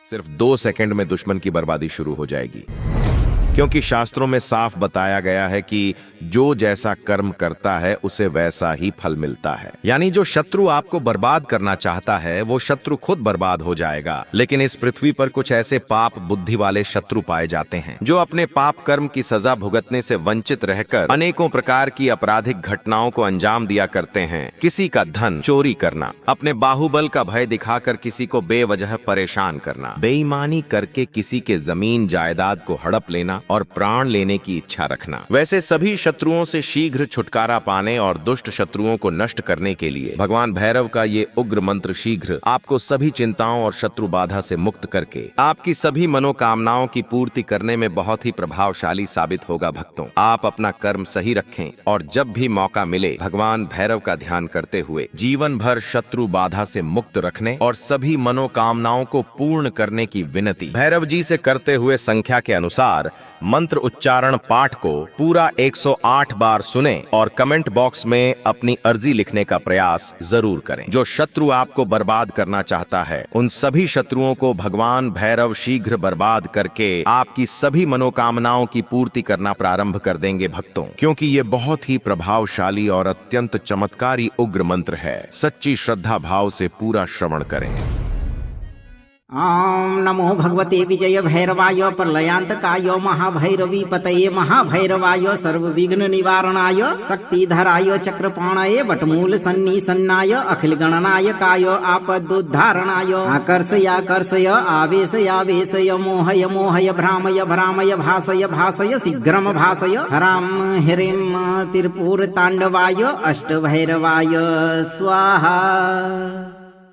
सिर्फ 2 सेकंड में दुश्मन की बर्बादी शुरू हो जाएगी, क्योंकि शास्त्रों में साफ बताया गया है कि जो जैसा कर्म करता है उसे वैसा ही फल मिलता है। यानी जो शत्रु आपको बर्बाद करना चाहता है वो शत्रु खुद बर्बाद हो जाएगा। लेकिन इस पृथ्वी पर कुछ ऐसे पाप बुद्धि वाले शत्रु पाए जाते हैं जो अपने पाप कर्म की सजा भुगतने से वंचित रहकर अनेकों प्रकार की आपराधिक घटनाओं को अंजाम दिया करते हैं। किसी का धन चोरी करना, अपने बाहुबल का भय दिखाकर किसी को बेवजह परेशान करना, बेईमानी करके किसी के जमीन जायदाद को हड़प लेना और प्राण लेने की इच्छा रखना। वैसे सभी शत्रुओं से शीघ्र छुटकारा पाने और दुष्ट शत्रुओं को नष्ट करने के लिए भगवान भैरव का ये उग्र मंत्र शीघ्र आपको सभी चिंताओं और शत्रु बाधा से मुक्त करके आपकी सभी मनोकामनाओं की पूर्ति करने में बहुत ही प्रभावशाली साबित होगा। भक्तों, आप अपना कर्म सही रखें और जब भी मौका मिले भगवान भैरव का ध्यान करते हुए जीवन भर शत्रु बाधा से मुक्त रखने और सभी मनोकामनाओं को पूर्ण करने की विनती भैरव जी से करते हुए संख्या के अनुसार मंत्र उच्चारण पाठ को पूरा 108 बार सुने और कमेंट बॉक्स में अपनी अर्जी लिखने का प्रयास जरूर करें। जो शत्रु आपको बर्बाद करना चाहता है उन सभी शत्रुओं को भगवान भैरव शीघ्र बर्बाद करके आपकी सभी मनोकामनाओं की पूर्ति करना प्रारंभ कर देंगे भक्तों, क्योंकि ये बहुत ही प्रभावशाली और अत्यंत चमत्कारी उग्र मंत्र है। सच्ची श्रद्धा भाव से पूरा श्रवण करें। ओम नमो भगवते विजय भैरवाय प्रलयांतकाय महाभैरवी पतये महाभैरवाय सर्वविघ्न निवारणाय शक्तिधराय चक्रपाणाय वटमूल सन्निसन्नाय अखिल गणनायकाय आपदुद्धारणाय आकर्षयाकर्षय आवेशयावेशय मोहय मोहय भ्रामय भ्रामय भासय भासय शीघ्रम भासय हराम ह्रीं त्रिपुर तांडवाय अष्टभैरवाय स्वाहा।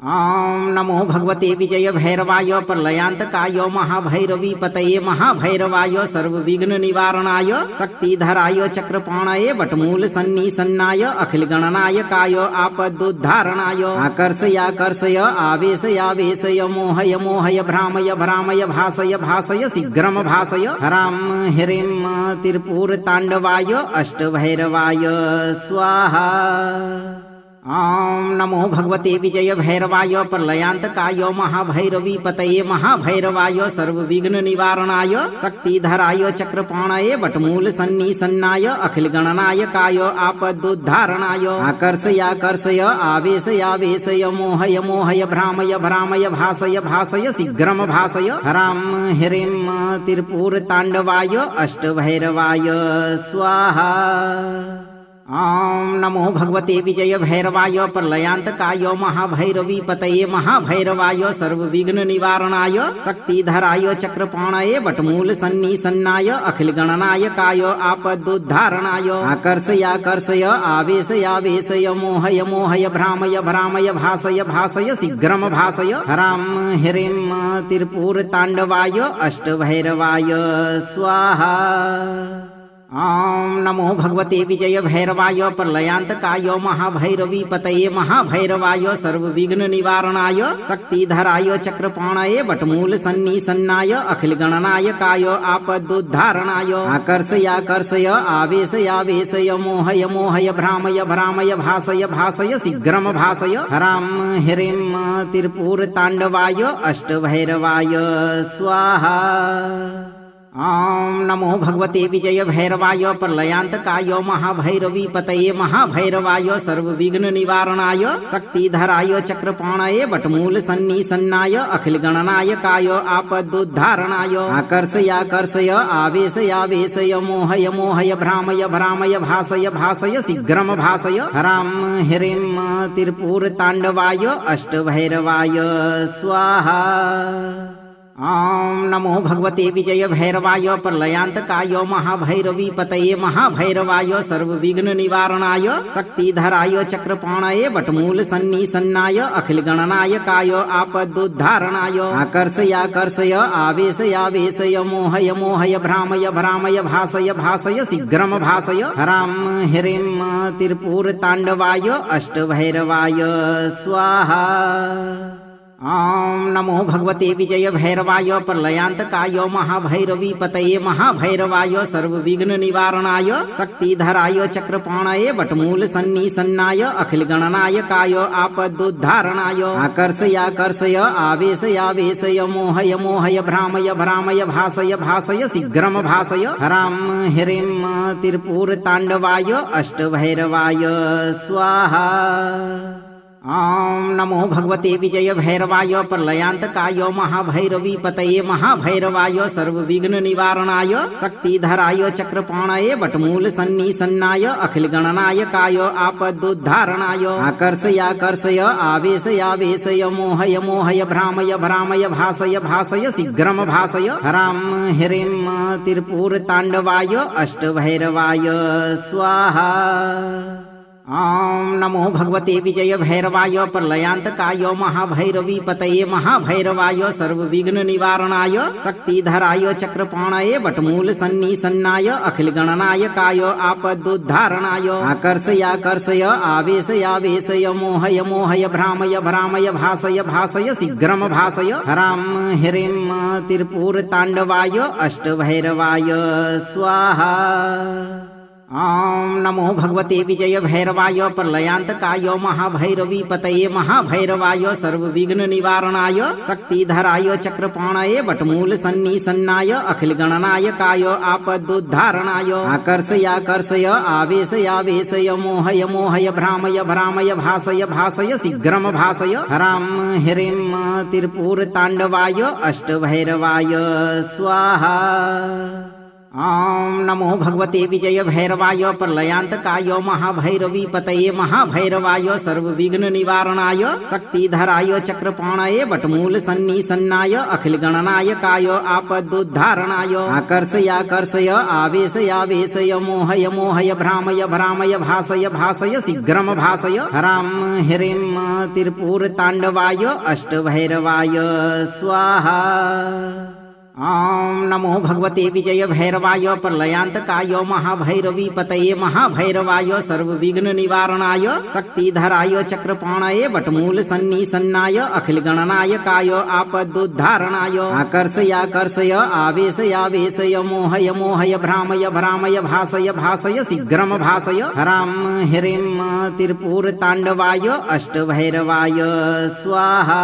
ओम नमो भगवते विजय भैरवाय प्रलयांतकाय महाभैरवी पतये महाभैरवाय सर्वविघ्न निवारणाय शक्तिधराय चक्रपाणाय वटमूल सन्निसन्नाय अखिल गणनायकाय आपदुद्धारणाय आकर्षयाकर्षय आवेशयावेशय मोहय मोहय भ्रामय भ्रामय भासय भासय शीघ्रम भासय हराम ह्रीं त्रिपुर तांडवाय अष्टभैरवाय स्वाहा। ओम नमो भगवते विजय भैरवाय प्रलयांतकाय महाभैरवी पतये महाभैरवाय सर्वविघ्न निवारणाय शक्तिधराय चक्रपाणाय वटमूल सन्निसन्नाय अखिल गणनायकाय आपदुद्धारणाय आकर्षयाकर्षय आवेशयावेशय मोहय मोहय भ्रामय भ्रामय भासय भासय शीघ्रम भासय हराम ह्रीं त्रिपुर तांडवाय अष्टभैरवाय स्वाहा। ओम नमो भगवते विजय भैरवाय प्रलयांतकाय महाभैरवी पतये महाभैरवाय सर्वविघ्न निवारणाय शक्तिधराय चक्रपाणाय वटमूल सन्निसन्नाय अखिल गणनायकाय आपदुद्धारणाय आकर्षयाकर्षय आवेशयावेशय मोहय मोहय भ्रामय भ्रामय भासय भासय शीघ्रम भासय हराम ह्रीं त्रिपुर तांडवाय अष्टभैरवाय स्वाहा। ओम नमो भगवते विजय भैरवाय प्रलयांतकाय महाभैरवी पतये महाभैरवाय सर्वविघ्न निवारणाय शक्तिधराय चक्रपाणाय वटमूल सन्निसन्नाय अखिल गणनायकाय आपदुद्धारणाय आकर्षयाकर्षय आवेशयावेशय मोहय मोहय भ्रामय भ्रामय भासय भासय शीघ्रम भासय हराम ह्रीं त्रिपुर तांडवाय अष्टभैरवाय स्वाहा। ओम नमो भगवते विजय भैरवाय प्रलयांतकाय महाभैरवी पतये महाभैरवाय सर्वविघ्न निवारणाय शक्तिधराय चक्रपाणाय वटमूल सन्निसन्नाय अखिल गणनायकाय आपदुद्धारणाय आकर्षयाकर्षय आवेशयावेशय मोहय मोहय भ्रामय भ्रामय भासय भासय शीघ्रम भासय हराम ह्रीं त्रिपुर तांडवाय अष्टभैरवाय स्वाहा। ओम नमो भगवते विजय भैरवाय प्रलयांतकाय महाभैरवी पतये महाभैरवाय सर्वविघ्न निवारणाय शक्तिधराय चक्रपाणाय वटमूल सन्निसन्नाय अखिल गणनायकाय आपदुद्धारणाय आकर्षयाकर्षय आवेशयावेशय मोहय मोहय भ्रामय भ्रामय भासय भासय शीघ्रम भासय हराम ह्रीं त्रिपुर तांडवाय अष्टभैरवाय स्वाहा। ॐ नमो भगवते विजय भैरवाय प्रलयान्तकाय महाभैरवी पतये महाभैरवाय सर्वविघ्न निवारणाय शक्तिधराय चक्रपाणये वटमूल सन्निसन्नाय अखिल गणनायकाय आपदुद्धारणाय आकर्षयाकर्षय आवेशयावेशय मोहय मोहय भ्रामय भ्रामय भासय भासय शीघ्रम भासय हराम ह्रीं त्रिपुर तांडवाय अष्टभैरवाय स्वाहा। ॐ नमो भगवते विजय भैरवाय प्रलयान्तकाय महाभैरवी पतये महाभैरवाय सर्वविघ्न निवारणाय शक्तिधराय चक्रपाणये वटमूल सन्निसन्नाय अखिल गणनायकाय आपदुद्धारणाय आकर्षयाकर्षय आवेशयावेशय मोहय मोहय भ्रामय भ्रामय भासय भासय शीघ्रम भासय हराम ह्रीं त्रिपुर तांडवाय अष्टभैरवाय स्वाहा। ॐ नमो भगवते विजय भैरवाय प्रलयान्तकाय महाभैरवी पतये महाभैरवाय सर्वविघ्न निवारणाय शक्तिधराय चक्रपाणये वटमूल सन्निसन्नाय अखिल गणनायकाय आपदुद्धारणाय आकर्षयाकर्षय आवेशयावेशय मोहय मोहय भ्रामय भ्रामय भासय भासय शीघ्रम भासय हराम ह्रीं त्रिपुर तांडवाय अष्टभैरवाय स्वाहा। ॐ नमो भगवते विजय भैरवाय प्रलयान्तकाय महाभैरवी पतये महाभैरवाय सर्वविघ्न निवारणाय शक्तिधराय चक्रपाणये वटमूल सन्निसन्नाय अखिल गणनायकाय आपदुद्धारणाय आकर्षयाकर्षय आवेशयावेशय मोहय मोहय भ्रामय भ्रामय भासय भासय शीघ्रम भासय हराम ह्रीं त्रिपुर तांडवाय अष्टभैरवाय स्वाहा। ॐ नमो भगवते विजय भैरवाय प्रलयान्तकाय महाभैरवी पतये महाभैरवाय सर्वविघ्न निवारणाय शक्तिधराय चक्रपाणये वटमूल सन्निसन्नाय अखिल गणनायकाय आपदुद्धारणाय आकर्षयाकर्षय आवेशयावेशय मोहय मोहय भ्रामय भ्रामय भासय भासय शीघ्रम भासय हराम ह्रीं त्रिपुर तांडवाय अष्टभैरवाय स्वाहा। ॐ नमो भगवते विजय भैरवाय प्रलयान्तकाय महाभैरवी पतये महाभैरवाय सर्वविघ्न निवारणाय शक्तिधराय चक्रपाणये वटमूल सन्निसन्नाय अखिल गणनायकाय आपदुद्धारणाय आकर्षयाकर्षय आवेशयावेशय मोहय मोहय भ्रामय भ्रामय भासय भासय शीघ्रम भासय हराम ह्रीं त्रिपुर तांडवाय अष्टभैरवाय स्वाहा।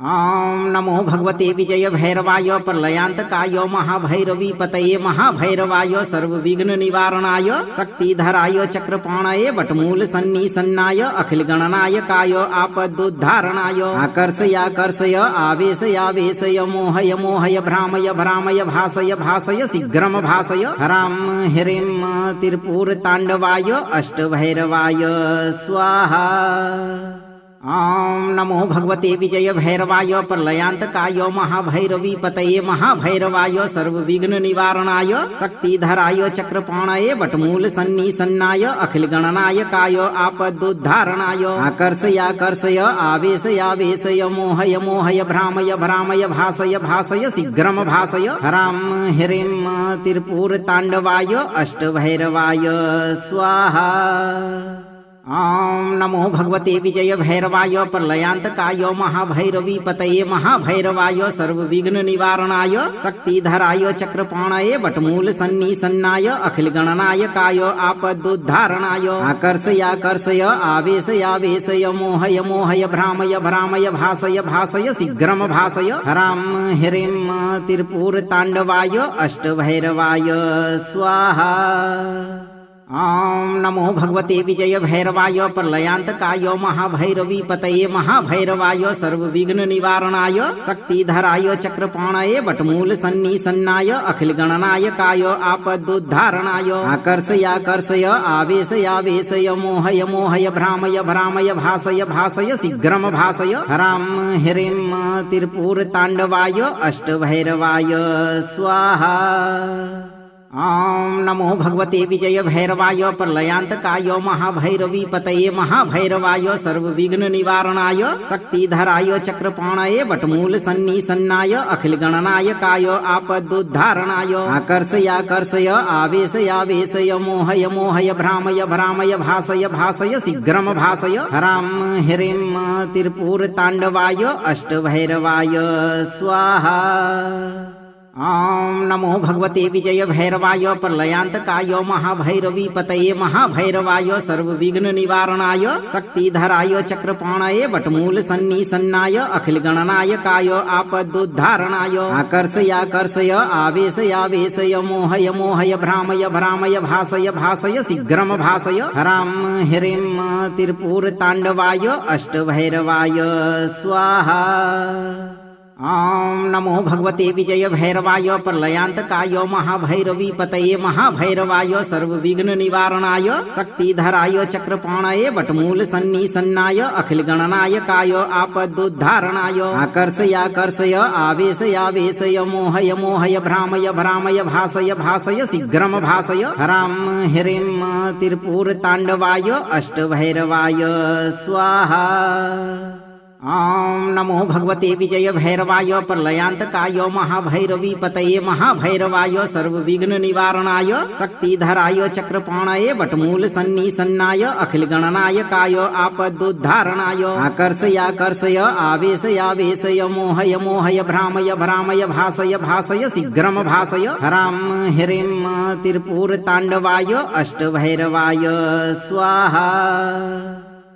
ॐ नमो भगवते विजय भैरवाय प्रलयान्तकाय महाभैरवी पतये महाभैरवाय सर्वविघ्न निवारणाय शक्तिधराय चक्रपाणये वटमूल सन्निसन्नाय अखिल गणनायकाय आपदुद्धारणाय आकर्षयाकर्षय आवेशयावेशय मोहय मोहय भ्रामय भ्रामय भासय भासय शीघ्रम भासय हराम ह्रीं त्रिपुर तांडवाय अष्टभैरवाय स्वाहा। ॐ नमो भगवते विजय भैरवाय प्रलयान्तकाय महाभैरवी पतये महाभैरवाय सर्वविघ्न निवारणाय शक्तिधराय चक्रपाणये वटमूल सन्निसन्नाय अखिल गणनायकाय आपदुद्धारणाय आकर्षयाकर्षय आवेशयावेशय मोहय मोहय भ्रामय भ्रामय भासय भासय शीघ्रम भासय हराम ह्रीं त्रिपुर तांडवाय अष्टभैरवाय स्वाहा। ॐ नमो भगवते विजय भैरवाय प्रलयान्तकाय महाभैरवी पतये महाभैरवाय सर्वविघ्न निवारणाय शक्तिधराय चक्रपाणये वटमूल सन्निसन्नाय अखिल गणनायकाय आपदुद्धारणाय आकर्षयाकर्षय आवेशयावेशय मोहय मोहय भ्रामय भ्रामय भासय भासय शीघ्रम भासय हराम ह्रीं त्रिपुर तांडवाय अष्टभैरवाय स्वाहा। ॐ नमो भगवते विजय भैरवाय प्रलयान्तकाय महाभैरवी पतये महाभैरवाय सर्वविघ्न निवारणाय शक्तिधराय चक्रपाणये वटमूल सन्निसन्नाय अखिल गणनायकाय आपदुद्धारणाय आकर्षयाकर्षय आवेशयावेशय मोहय मोहय भ्रामय भ्रामय भासय भासय शीघ्रम भासय हराम ह्रीं त्रिपुर तांडवाय अष्टभैरवाय स्वाहा। ॐ नमो भगवते विजय भैरवाय प्रलयांतकाय महाभैरवी पतये महाभैरवाय सर्वविघ्न निवारणाय शक्तिधराय चक्रपाणये वटमूल सन्निसन्नाय अखिल गणनायकाय आपदुद्धारणाय आकर्षयाकर्षय आवेशयावेशय मोहय मोहय भ्रामय भ्रामय भासय भासय शीघ्रम भासय हरां ह्रीं त्रिपुर तांडवाय अष्टभैरवाय स्वाहा। ॐ नमो भगवते विजय भैरवाय प्रलयांतकाय महाभैरवी पतये महाभैरवाय सर्वविघ्न निवारणाय शक्तिधराय चक्रपाणये वटमूल सन्निसन्नाय अखिल गणनायकाय आपदुद्धारणाय आकर्षयाकर्षय आवेशयावेशय मोहय मोहय भ्रामय भ्रामय भासय भासय शीघ्रम भासय हरां ह्रीं त्रिपुर तांडवाय अष्टभैरवाय स्वाहा। ॐ नमो भगवते विजय भैरवाय प्रलयांतकाय महाभैरवी पतये महाभैरवाय सर्वविघ्न निवारणाय शक्तिधराय चक्रपाणये वटमूल सन्निसन्नाय अखिल गणनायकाय आपदुद्धारणाय आकर्षयाकर्षय आवेशयावेशय मोहय मोहय भ्रामय भ्रामय भासय भासय शीघ्रम भासय हरां ह्रीं त्रिपुर तांडवाय अष्टभैरवाय स्वाहा। ॐ नमो भगवते विजय भैरवाय प्रलयांतकाय महाभैरवी पतये महाभैरवाय सर्वविघ्न निवारणाय शक्तिधराय चक्रपाणये वटमूल सन्निसन्नाय अखिल गणनायकाय आपदुद्धारणाय आकर्षयाकर्षय आवेशयावेशय मोहय मोहय भ्रामय भ्रामय भासय भासय शीघ्रम भासय हरां ह्रीं त्रिपुर तांडवाय अष्टभैरवाय स्वाहा।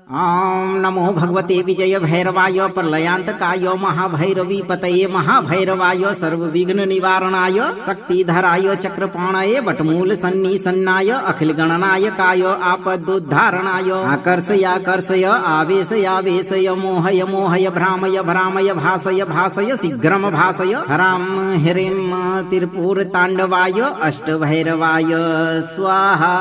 ॐ नमो भगवते विजय भैरवाय प्रलयांतकाय महाभैरवी पतये महाभैरवाय सर्वविघ्न निवारणाय शक्तिधराय चक्रपाणये वटमूल सन्निसन्नाय अखिल गणनायकाय आपदुद्धारणाय आकर्षयाकर्षय आवेशयावेशय मोहय मोहय भ्रामय भ्रामय भासय भासय शीघ्रम भासय हरां ह्रीं त्रिपुर तांडवाय अष्टभैरवाय स्वाहा।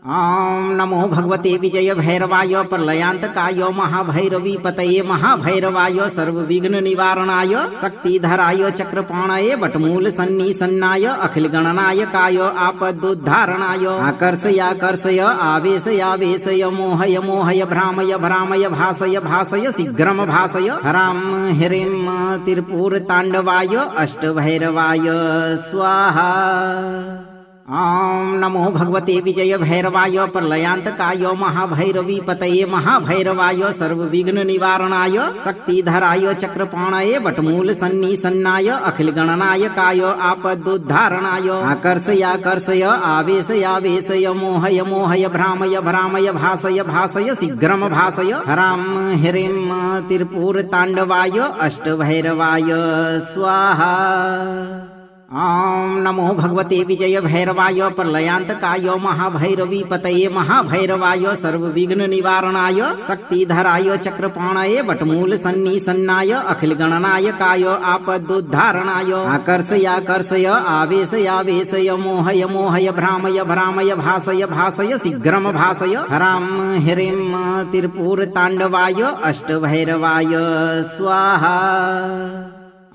ॐ नमो भगवते विजय भैरवाय प्रलयांतकाय महाभैरवी पतये महाभैरवाय सर्वविघ्न निवारणाय शक्तिधराय चक्रपाणये वटमूल सन्निसन्नाय अखिल गणनायकाय आपदुद्धारणाय आकर्षयाकर्षय आवेशयावेशय मोहय मोहय भ्रामय भ्रामय भासय भासय शीघ्रम भासय हरां ह्रीं त्रिपुर तांडवाय अष्टभैरवाय स्वाहा। ॐ नमो भगवते विजय भैरवाय प्रलयांतकाय महाभैरवी पतये महाभैरवाय सर्वविघ्न निवारणाय शक्तिधराय चक्रपाणये वटमूल सन्निसन्नाय अखिल गणनायकाय आपदुद्धारणाय आकर्षयाकर्षय आवेशयावेशय मोहय मोहय भ्रामय भ्रामय भासय भासय शीघ्रम भासय हरां ह्रीं त्रिपुर तांडवाय अष्टभैरवाय स्वाहा। ॐ नमो भगवते विजय भैरवाय प्रलयांतकाय महाभैरवी पतये महाभैरवाय सर्वविघ्न निवारणाय शक्तिधराय चक्रपाणये वटमूल सन्निसन्नाय अखिल गणनायकाय आपदुद्धारणाय आकर्षयाकर्षय आवेशयावेशय मोहय मोहय भ्रामय भ्रामय भासय भासय शीघ्रम भासय हरां ह्रीं त्रिपुर तांडवाय अष्टभैरवाय स्वाहा।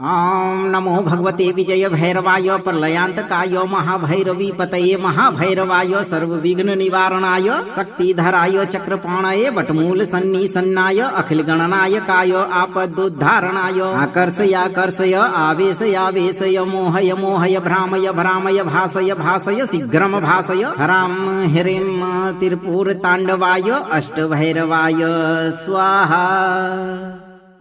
ॐ नमो भगवते विजय भैरवाय प्रलयांतकाय महाभैरवी पतये महाभैरवाय सर्वविघ्न निवारणाय शक्तिधराय चक्रपाणये वटमूल सन्निसन्नाय अखिल गणनायकाय आपदुद्धारणाय आकर्षयाकर्षय आवेशयावेशय मोहय मोहय भ्रामय भ्रामय भासय भासय शीघ्रम भासय हरां ह्रीं त्रिपुर तांडवाय अष्टभैरवाय स्वाहा।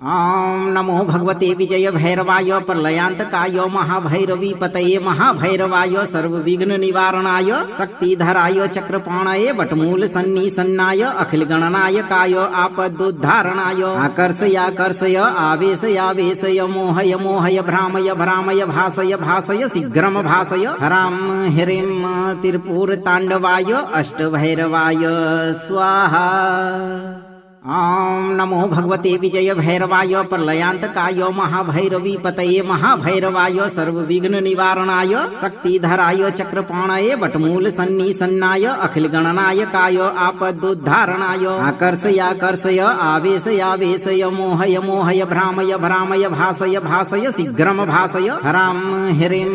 ॐ नमो भगवते विजय भैरवाय प्रलयांतकाय महाभैरवी पतये महाभैरवाय सर्वविघ्न निवारणाय शक्तिधराय चक्रपाणये वटमूल सन्निसन्नाय अखिल गणनायकाय आपदुद्धारणाय आकर्षयाकर्षय आवेशयावेशय मोहय मोहय भ्रामय भ्रामय भासय भासय शीघ्रम भासय हरां ह्रीं त्रिपुर तांडवाय अष्टभैरवाय स्वाहा। ॐ नमो भगवते विजय भैरवाय प्रलयांतकाय महाभैरवी पतये महाभैरवाय सर्वविघ्न निवारणाय शक्तिधराय चक्रपाणये वटमूल सन्निसन्नाय अखिल गणनायकाय आपदुद्धारणाय आकर्षयाकर्षय आवेशयावेशय मोहय मोहय भ्रामय भ्रामय भासय भासय शीघ्रम भासय हरां ह्रीं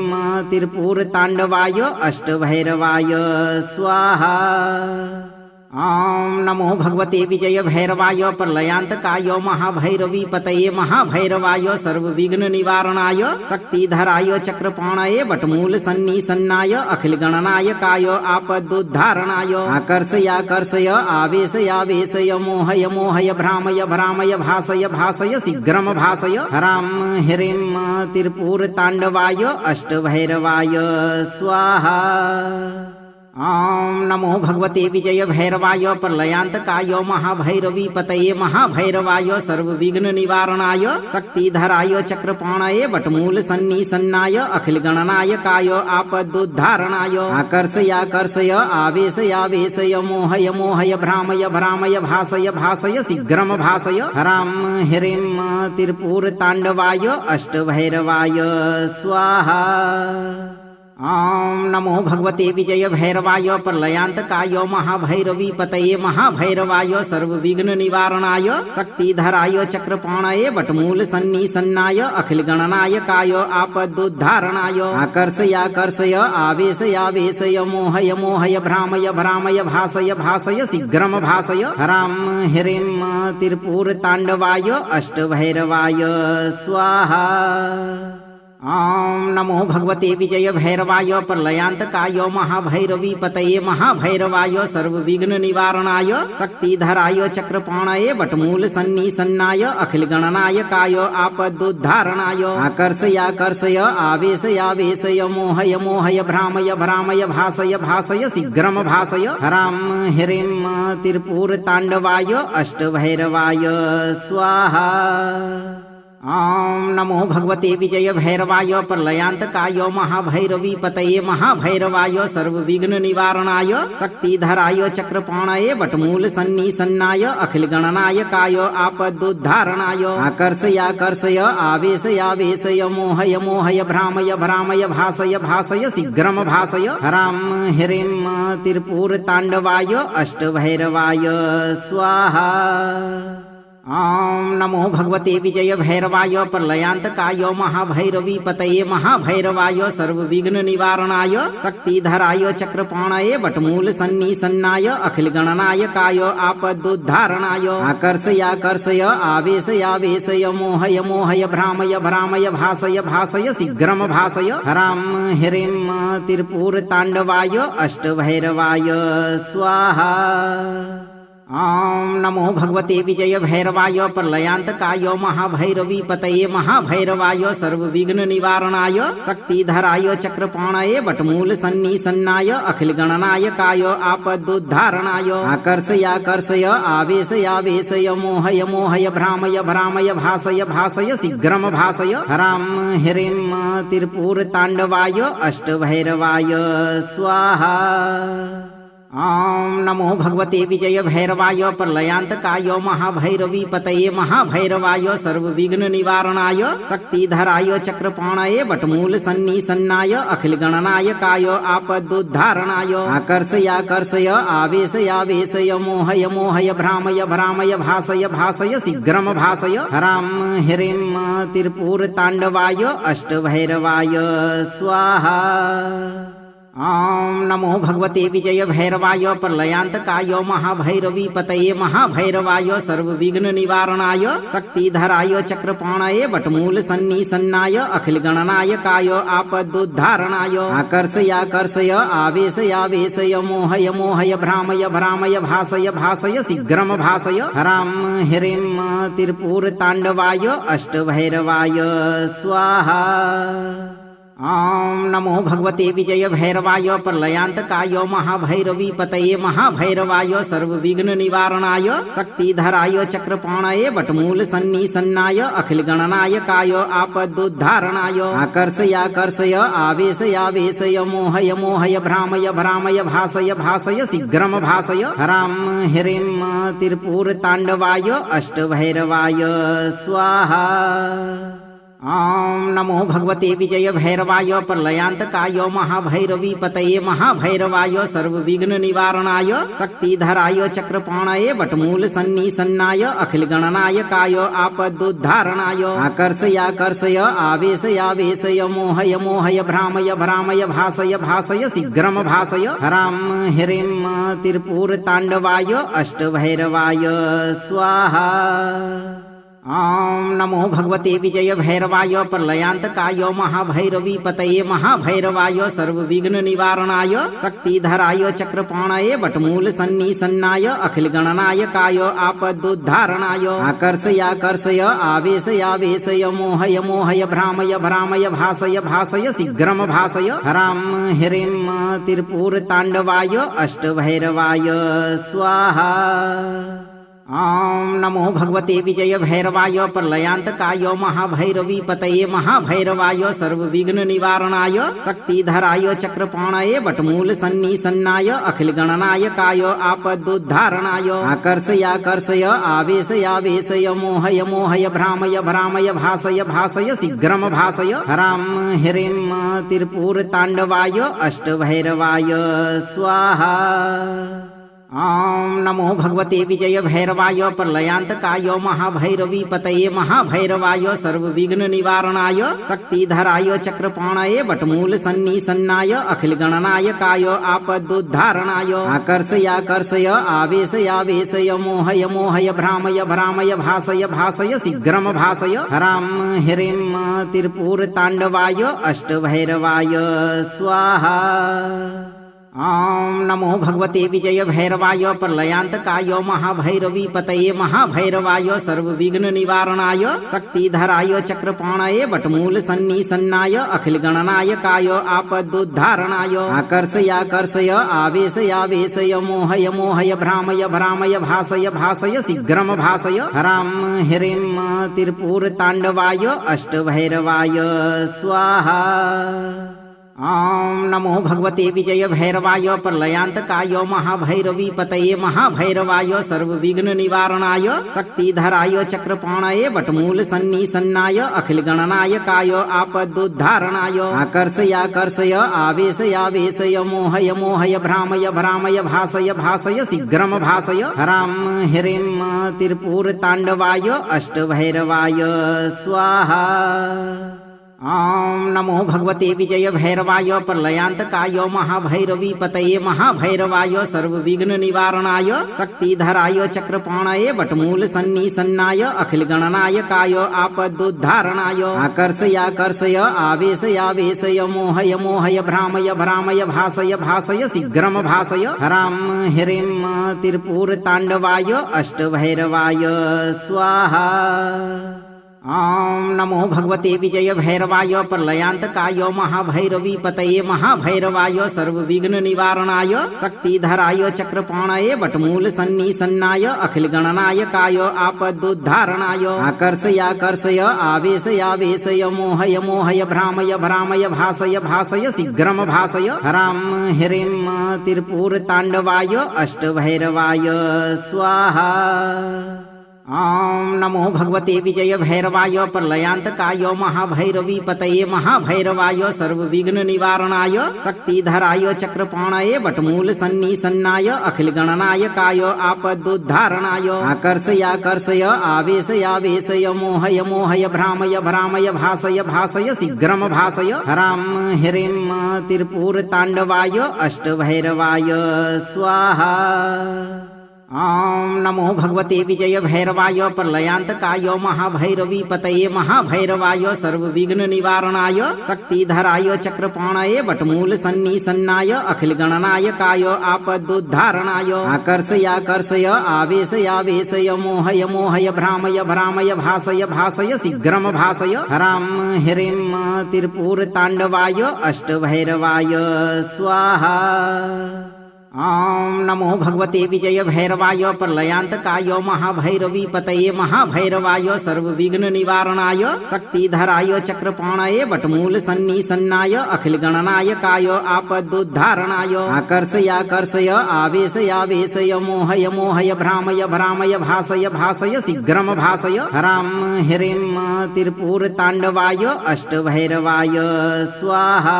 त्रिपुर तांडवाय अष्टभैरवाय स्वाहा। ॐ नमो भगवते विजय भैरवाय प्रलयांतकाय महाभैरवी पतये महाभैरवाय सर्वविघ्न निवारणाय शक्तिधराय चक्रपाणये वटमूल सन्निसन्नाय अखिल गणनायकाय आपदुद्धारणाय आकर्षयाकर्षय आवेशयावेशय मोहय मोहय भ्रामय भ्रामय भासय भासय शीघ्रम भासय हरां ह्रीं त्रिपुर तांडवाय अष्टभैरवाय स्वाहा। ॐ नमो भगवते विजय भैरवाय प्रलयांतकाय महाभैरवी पतये महाभैरवाय सर्वविघ्न निवारणाय शक्तिधराय चक्रपाणये वटमूल सन्निसन्नाय अखिल गणनायकाय आपदुद्धारणाय आकर्षयाकर्षय आवेशयावेशय मोहय मोहय भ्रामय भ्रामय भासय भासय शीघ्रम भासय हरां ह्रीं त्रिपुर तांडवाय अष्टभैरवाय स्वाहा। ॐ नमो भगवते विजय भैरवाय प्रलयांतकाय महाभैरवी पतये महाभैरवाय सर्वविघ्न निवारणाय शक्तिधराय चक्रपाणये वटमूल सन्निसन्नाय अखिल गणनायकाय आपदुद्धारणाय आकर्षयाकर्षय आवेशयावेशय मोहय मोहय भ्रामय भ्रामय भासय भासय शीघ्रम भासय हरां ह्रीं त्रिपुर तांडवाय अष्टभैरवाय स्वाहा। ॐ नमो भगवते विजय भैरवाय प्रलयांतकाय महाभैरवी पतये महाभैरवाय सर्वविघ्न निवारणाय शक्तिधराय चक्रपाणये वटमूल सन्निसन्नाय अखिल गणनायकाय आपदुद्धारणाय आकर्षयाकर्षय आवेशयावेशय मोहय मोहय भ्रामय भ्रामय भासय भासय शीघ्रम भासय हरां ह्रीं त्रिपुर तांडवाय अष्टभैरवाय स्वाहा। ॐ नमो भगवते विजय भैरवाय प्रलयांतकाय महाभैरवी पतये महाभैरवाय सर्वविघ्न निवारणाय शक्तिधराय चक्रपाणये वटमूल सन्निसन्नाय अखिल गणनायकाय आपदुद्धारणाय आकर्षयाकर्षय आवेशयावेशय मोहय मोहय भ्रामय भ्रामय भासय भासय शीघ्रम भासय हरां ह्रीं त्रिपुर तांडवाय अष्टभैरवाय स्वाहा। ॐ नमो भगवते विजय भैरवाय प्रलयांतकाय महाभैरवी पतये महाभैरवाय सर्वविघ्न निवारणाय शक्तिधराय चक्रपाणये वटमूल सन्निसन्नाय अखिल गणनायकाय आपदुद्धारणाय आकर्षयाकर्षय आवेशयावेशय मोहय मोहय भ्रामय भ्रामय भासय भासय शीघ्रम भासय हरां ह्रीं त्रिपुर तांडवाय अष्टभैरवाय स्वाहा। ॐ नमो भगवते विजय भैरवाय प्रलयांतकाय महाभैरवी पतये महाभैरवाय सर्वविघ्न निवारणाय शक्तिधराय चक्रपाणये वटमूल सन्निसन्नाय अखिल गणनायकाय आपदुद्धारणाय आकर्षयाकर्षय आवेशयावेशय मोहय मोहय भ्रामय भ्रामय भासय भासय शीघ्रम भासय हरां ह्रीं त्रिपुर तांडवाय अष्टभैरवाय स्वाहा। ॐ नमो भगवते विजय भैरवाय प्रलयांतकाय महाभैरवी पतये महाभैरवाय सर्वविघ्न निवारणाय शक्तिधराय चक्रपाणये वटमूल सन्निसन्नाय अखिल गणनायकाय आपदुद्धारणाय आकर्षयाकर्षय आवेशयावेशय मोहय मोहय भ्रामय भ्रामय भासय भासय शीघ्रम भासय हरां ह्रीं त्रिपुर तांडवाय अष्टभैरवाय स्वाहा। ॐ नमो भगवते विजय भैरवाय प्रलयांतकाय महाभैरवी पतये महाभैरवाय सर्वविघ्न निवारणाय शक्तिधराय चक्रपाणये वटमूल सन्निसन्नाय अखिल गणनायकाय आपदुद्धारणाय आकर्षयाकर्षय आवेशयावेशय मोहय मोहय भ्रामय भ्रामय भासय भासय शीघ्रम भासय हरां ह्रीं त्रिपुर तांडवाय अष्टभैरवाय स्वाहा। ॐ नमो भगवते विजय भैरवाय प्रलयांतकाय महाभैरवी पतये महाभैरवाय सर्वविघ्न निवारणाय शक्तिधराय चक्रपाणये वटमूल सन्निसन्नाय अखिल गणनायकाय आपदुद्धारणाय आकर्षयाकर्षय आवेशयावेशय मोहय मोहय भ्रामय भ्रामय भासय भासय शीघ्रम भासय हरां ह्रीं त्रिपुर तांडवाय अष्टभैरवाय स्वाहा। ॐ नमो भगवते विजय भैरवाय प्रलयांतकाय महाभैरवी पतये महाभैरवाय सर्वविघ्न निवारणाय शक्तिधराय चक्रपाणये वटमूल सन्निसन्नाय अखिल गणनायकाय आपदुद्धारणाय आकर्षयाकर्षय आवेशयावेशय मोहय मोहय भ्रामय भ्रामय भासय भासय शीघ्रम भासय हरां ह्रीं त्रिपुर तांडवाय अष्टभैरवाय स्वाहा। ॐ नमो भगवते विजय भैरवाय प्रलयांतकाय महाभैरवी पतये महाभैरवाय सर्वविघ्न निवारणाय शक्तिधराय चक्रपाणये वटमूल सन्निसन्नाय अखिल गणनायकाय आपदुद्धारणाय आकर्षयाकर्षय आवेशयावेशय मोहय मोहय भ्रामय भ्रामय भासय भासय शीघ्रम भासय हरां ह्रीं त्रिपुर तांडवाय अष्टभैरवाय स्वाहा। ॐ नमो भगवते विजय भैरवाय प्रलयांतकाय महाभैरवी पतये महाभैरवाय सर्वविघ्न निवारणाय शक्तिधराय चक्रपाणये वटमूल सन्निसन्नाय अखिल गणनायकाय आपदुद्धारणाय आकर्षयाकर्षय आवेशयावेशय मोहय मोहय भ्रामय भ्रामय भासय भासय शीघ्रम भासय हरां ह्रीं त्रिपुर तांडवाय अष्टभैरवाय स्वाहा। ॐ नमो भगवते विजय भैरवाय प्रलयांतकाय महाभैरवी पतये महाभैरवाय सर्वविघ्न निवारणाय शक्तिधराय चक्रपाणये वटमूल सन्निसन्नाय अखिल गणनायकाय आपदुद्धारणाय आकर्षयाकर्षय आवेशयावेशय मोहय मोहय भ्रामय भ्रामय भासय भासय शीघ्रम भासय हरां ह्रीं त्रिपुर तांडवाय अष्टभैरवाय स्वाहा। ॐ नमो भगवते विजय भैरवाय प्रलयांतकाय महाभैरवी पतये महाभैरवाय सर्वविघ्न निवारणाय शक्तिधराय चक्रपाणये वटमूल सन्निसन्नाय अखिल गणनायकाय आपदुद्धारणाय आकर्षयाकर्षय आवेशयावेशय मोहय मोहय भ्रामय भ्रामय भासय भासय शीघ्रम भासय हरां ह्रीं त्रिपुर तांडवाय अष्टभैरवाय स्वाहा। ॐ नमो भगवते विजय भैरवाय प्रलयांतकाय महाभैरवी पतये महाभैरवाय सर्वविघ्न निवारणाय शक्तिधराय चक्रपाणये वटमूल सन्निसन्नाय अखिल गणनायकाय आपदुद्धारणाय आकर्षयाकर्षय आवेशयावेशय मोहय मोहय भ्रामय भ्रामय भासय भासय शीघ्रम भासय हरां ह्रीं त्रिपुर तांडवाय अष्टभैरवाय स्वाहा। ॐ नमो भगवते विजय भैरवाय प्रलयांतकाय महाभैरवी पतये महाभैरवाय सर्वविघ्न निवारणाय शक्तिधराय चक्रपाणये वटमूल सन्निसन्नाय अखिल गणनायकाय आपदुद्धारणाय आकर्षयाकर्षय आवेशयावेशय मोहय मोहय भ्रामय भ्रामय भासय भासय शीघ्रम भासय हरां ह्रीं त्रिपुर तांडवाय अष्टभैरवाय स्वाहा। ॐ नमो भगवते विजय भैरवाय प्रलयांतकाय महाभैरवी पतये महाभैरवाय सर्वविघ्न निवारणाय शक्तिधराय चक्रपाणये वटमूल सन्निसन्नाय अखिल गणनायकाय आपदुद्धारणाय आकर्षयाकर्षय आवेशयावेशय मोहय मोहय भ्रामय भ्रामय भासय भासय शीघ्रम भासय हरां ह्रीं त्रिपुर तांडवाय अष्टभैरवाय स्वाहा। ॐ नमो भगवते विजय भैरवाय प्रलयांतकाय महाभैरवी पतये महाभैरवाय सर्वविघ्न निवारणाय शक्तिधराय चक्रपाणये वटमूल सन्निसन्नाय अखिल गणनायकाय आपदुद्धारणाय आकर्षयाकर्षय आवेशयावेशय मोहय मोहय भ्रामय भ्रामय भासय भासय शीघ्रम भासय हरां ह्रीं त्रिपुर तांडवाय अष्टभैरवाय स्वाहा। ॐ नमो भगवते विजय भैरवाय प्रलयान्तकाय महाभैरवी पतये महाभैरवाय सर्वविघ्न निवारणाय शक्तिधराय चक्रपाणये वटमूल सन्निसन्नाय अखिल गणनायकाय आपदुद्धारणाय आकर्षयाकर्षय आवेशयावेशय मोहय मोहय भ्रामय भ्रामय भासय भासय शीघ्रम भासय हरां ह्रीं त्रिपुरताण्डवाय अष्टभैरवाय स्वाहा। ॐ नमो भगवते विजय भैरवाय प्रलयान्तकाय महाभैरवी पतये महाभैरवाय सर्वविघ्न निवारणाय शक्तिधराय चक्रपाणये वटमूल सन्निसन्नाय अखिल गणनायकाय आपदुद्धारणाय आकर्षयाकर्षय आवेशयावेशय मोहय मोहय भ्रामय भ्रामय भासय भासय शीघ्रम भासय हरां ह्रीं त्रिपुरताण्डवाय अष्टभैरवाय स्वाहा।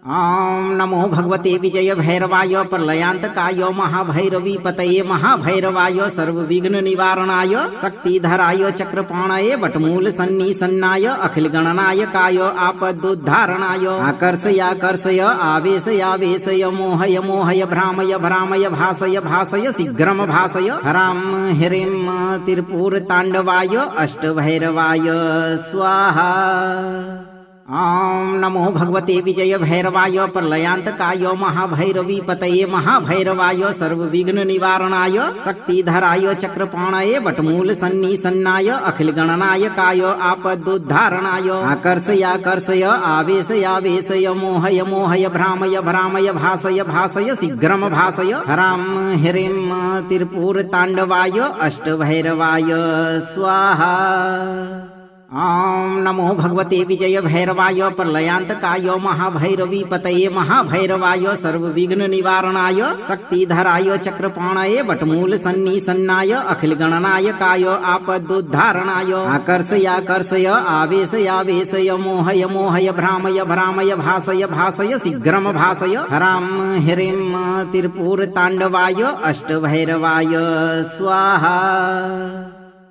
ॐ नमो भगवते विजय भैरवाय प्रलयान्तकाय महाभैरवी पतये महाभैरवाय सर्वविघ्न निवारणाय शक्तिधराय चक्रपाणये वटमूल सन्निसन्नाय अखिल गणनायकाय आपदुद्धारणाय आकर्षयाकर्षय आवेशयावेशय मोहय मोहय भ्रामय भ्रामय भासय भासय शीघ्रम भासय हरां ह्रीं त्रिपुरताण्डवाय अष्टभैरवाय स्वाहा। ॐ नमो भगवते विजय भैरवाय प्रलयान्तकाय महाभैरवी पतये महाभैरवाय सर्वविघ्न निवारणाय शक्तिधराय चक्रपाणये वटमूल सन्निसन्नाय अखिल गणनायकाय आपदुद्धारणाय आकर्षयाकर्षय आवेशयावेशय मोहय मोहय भ्रामय भ्रामय भासय भासय शीघ्रम भासय हरां ह्रीं त्रिपुरताण्डवाय अष्टभैरवाय स्वाहा। ॐ नमो भगवते विजय भैरवाय प्रलयान्तकाय महाभैरवी पतये महाभैरवाय सर्वविघ्न निवारणाय शक्तिधराय चक्रपाणये वटमूल सन्निसन्नाय अखिल गणनायकाय आपदुद्धारणाय आकर्षयाकर्षय आवेशयावेशय मोहय मोहय भ्रामय भ्रामय भासय भासय शीघ्रम भासय हरां ह्रीं त्रिपुरताण्डवाय अष्टभैरवाय स्वाहा।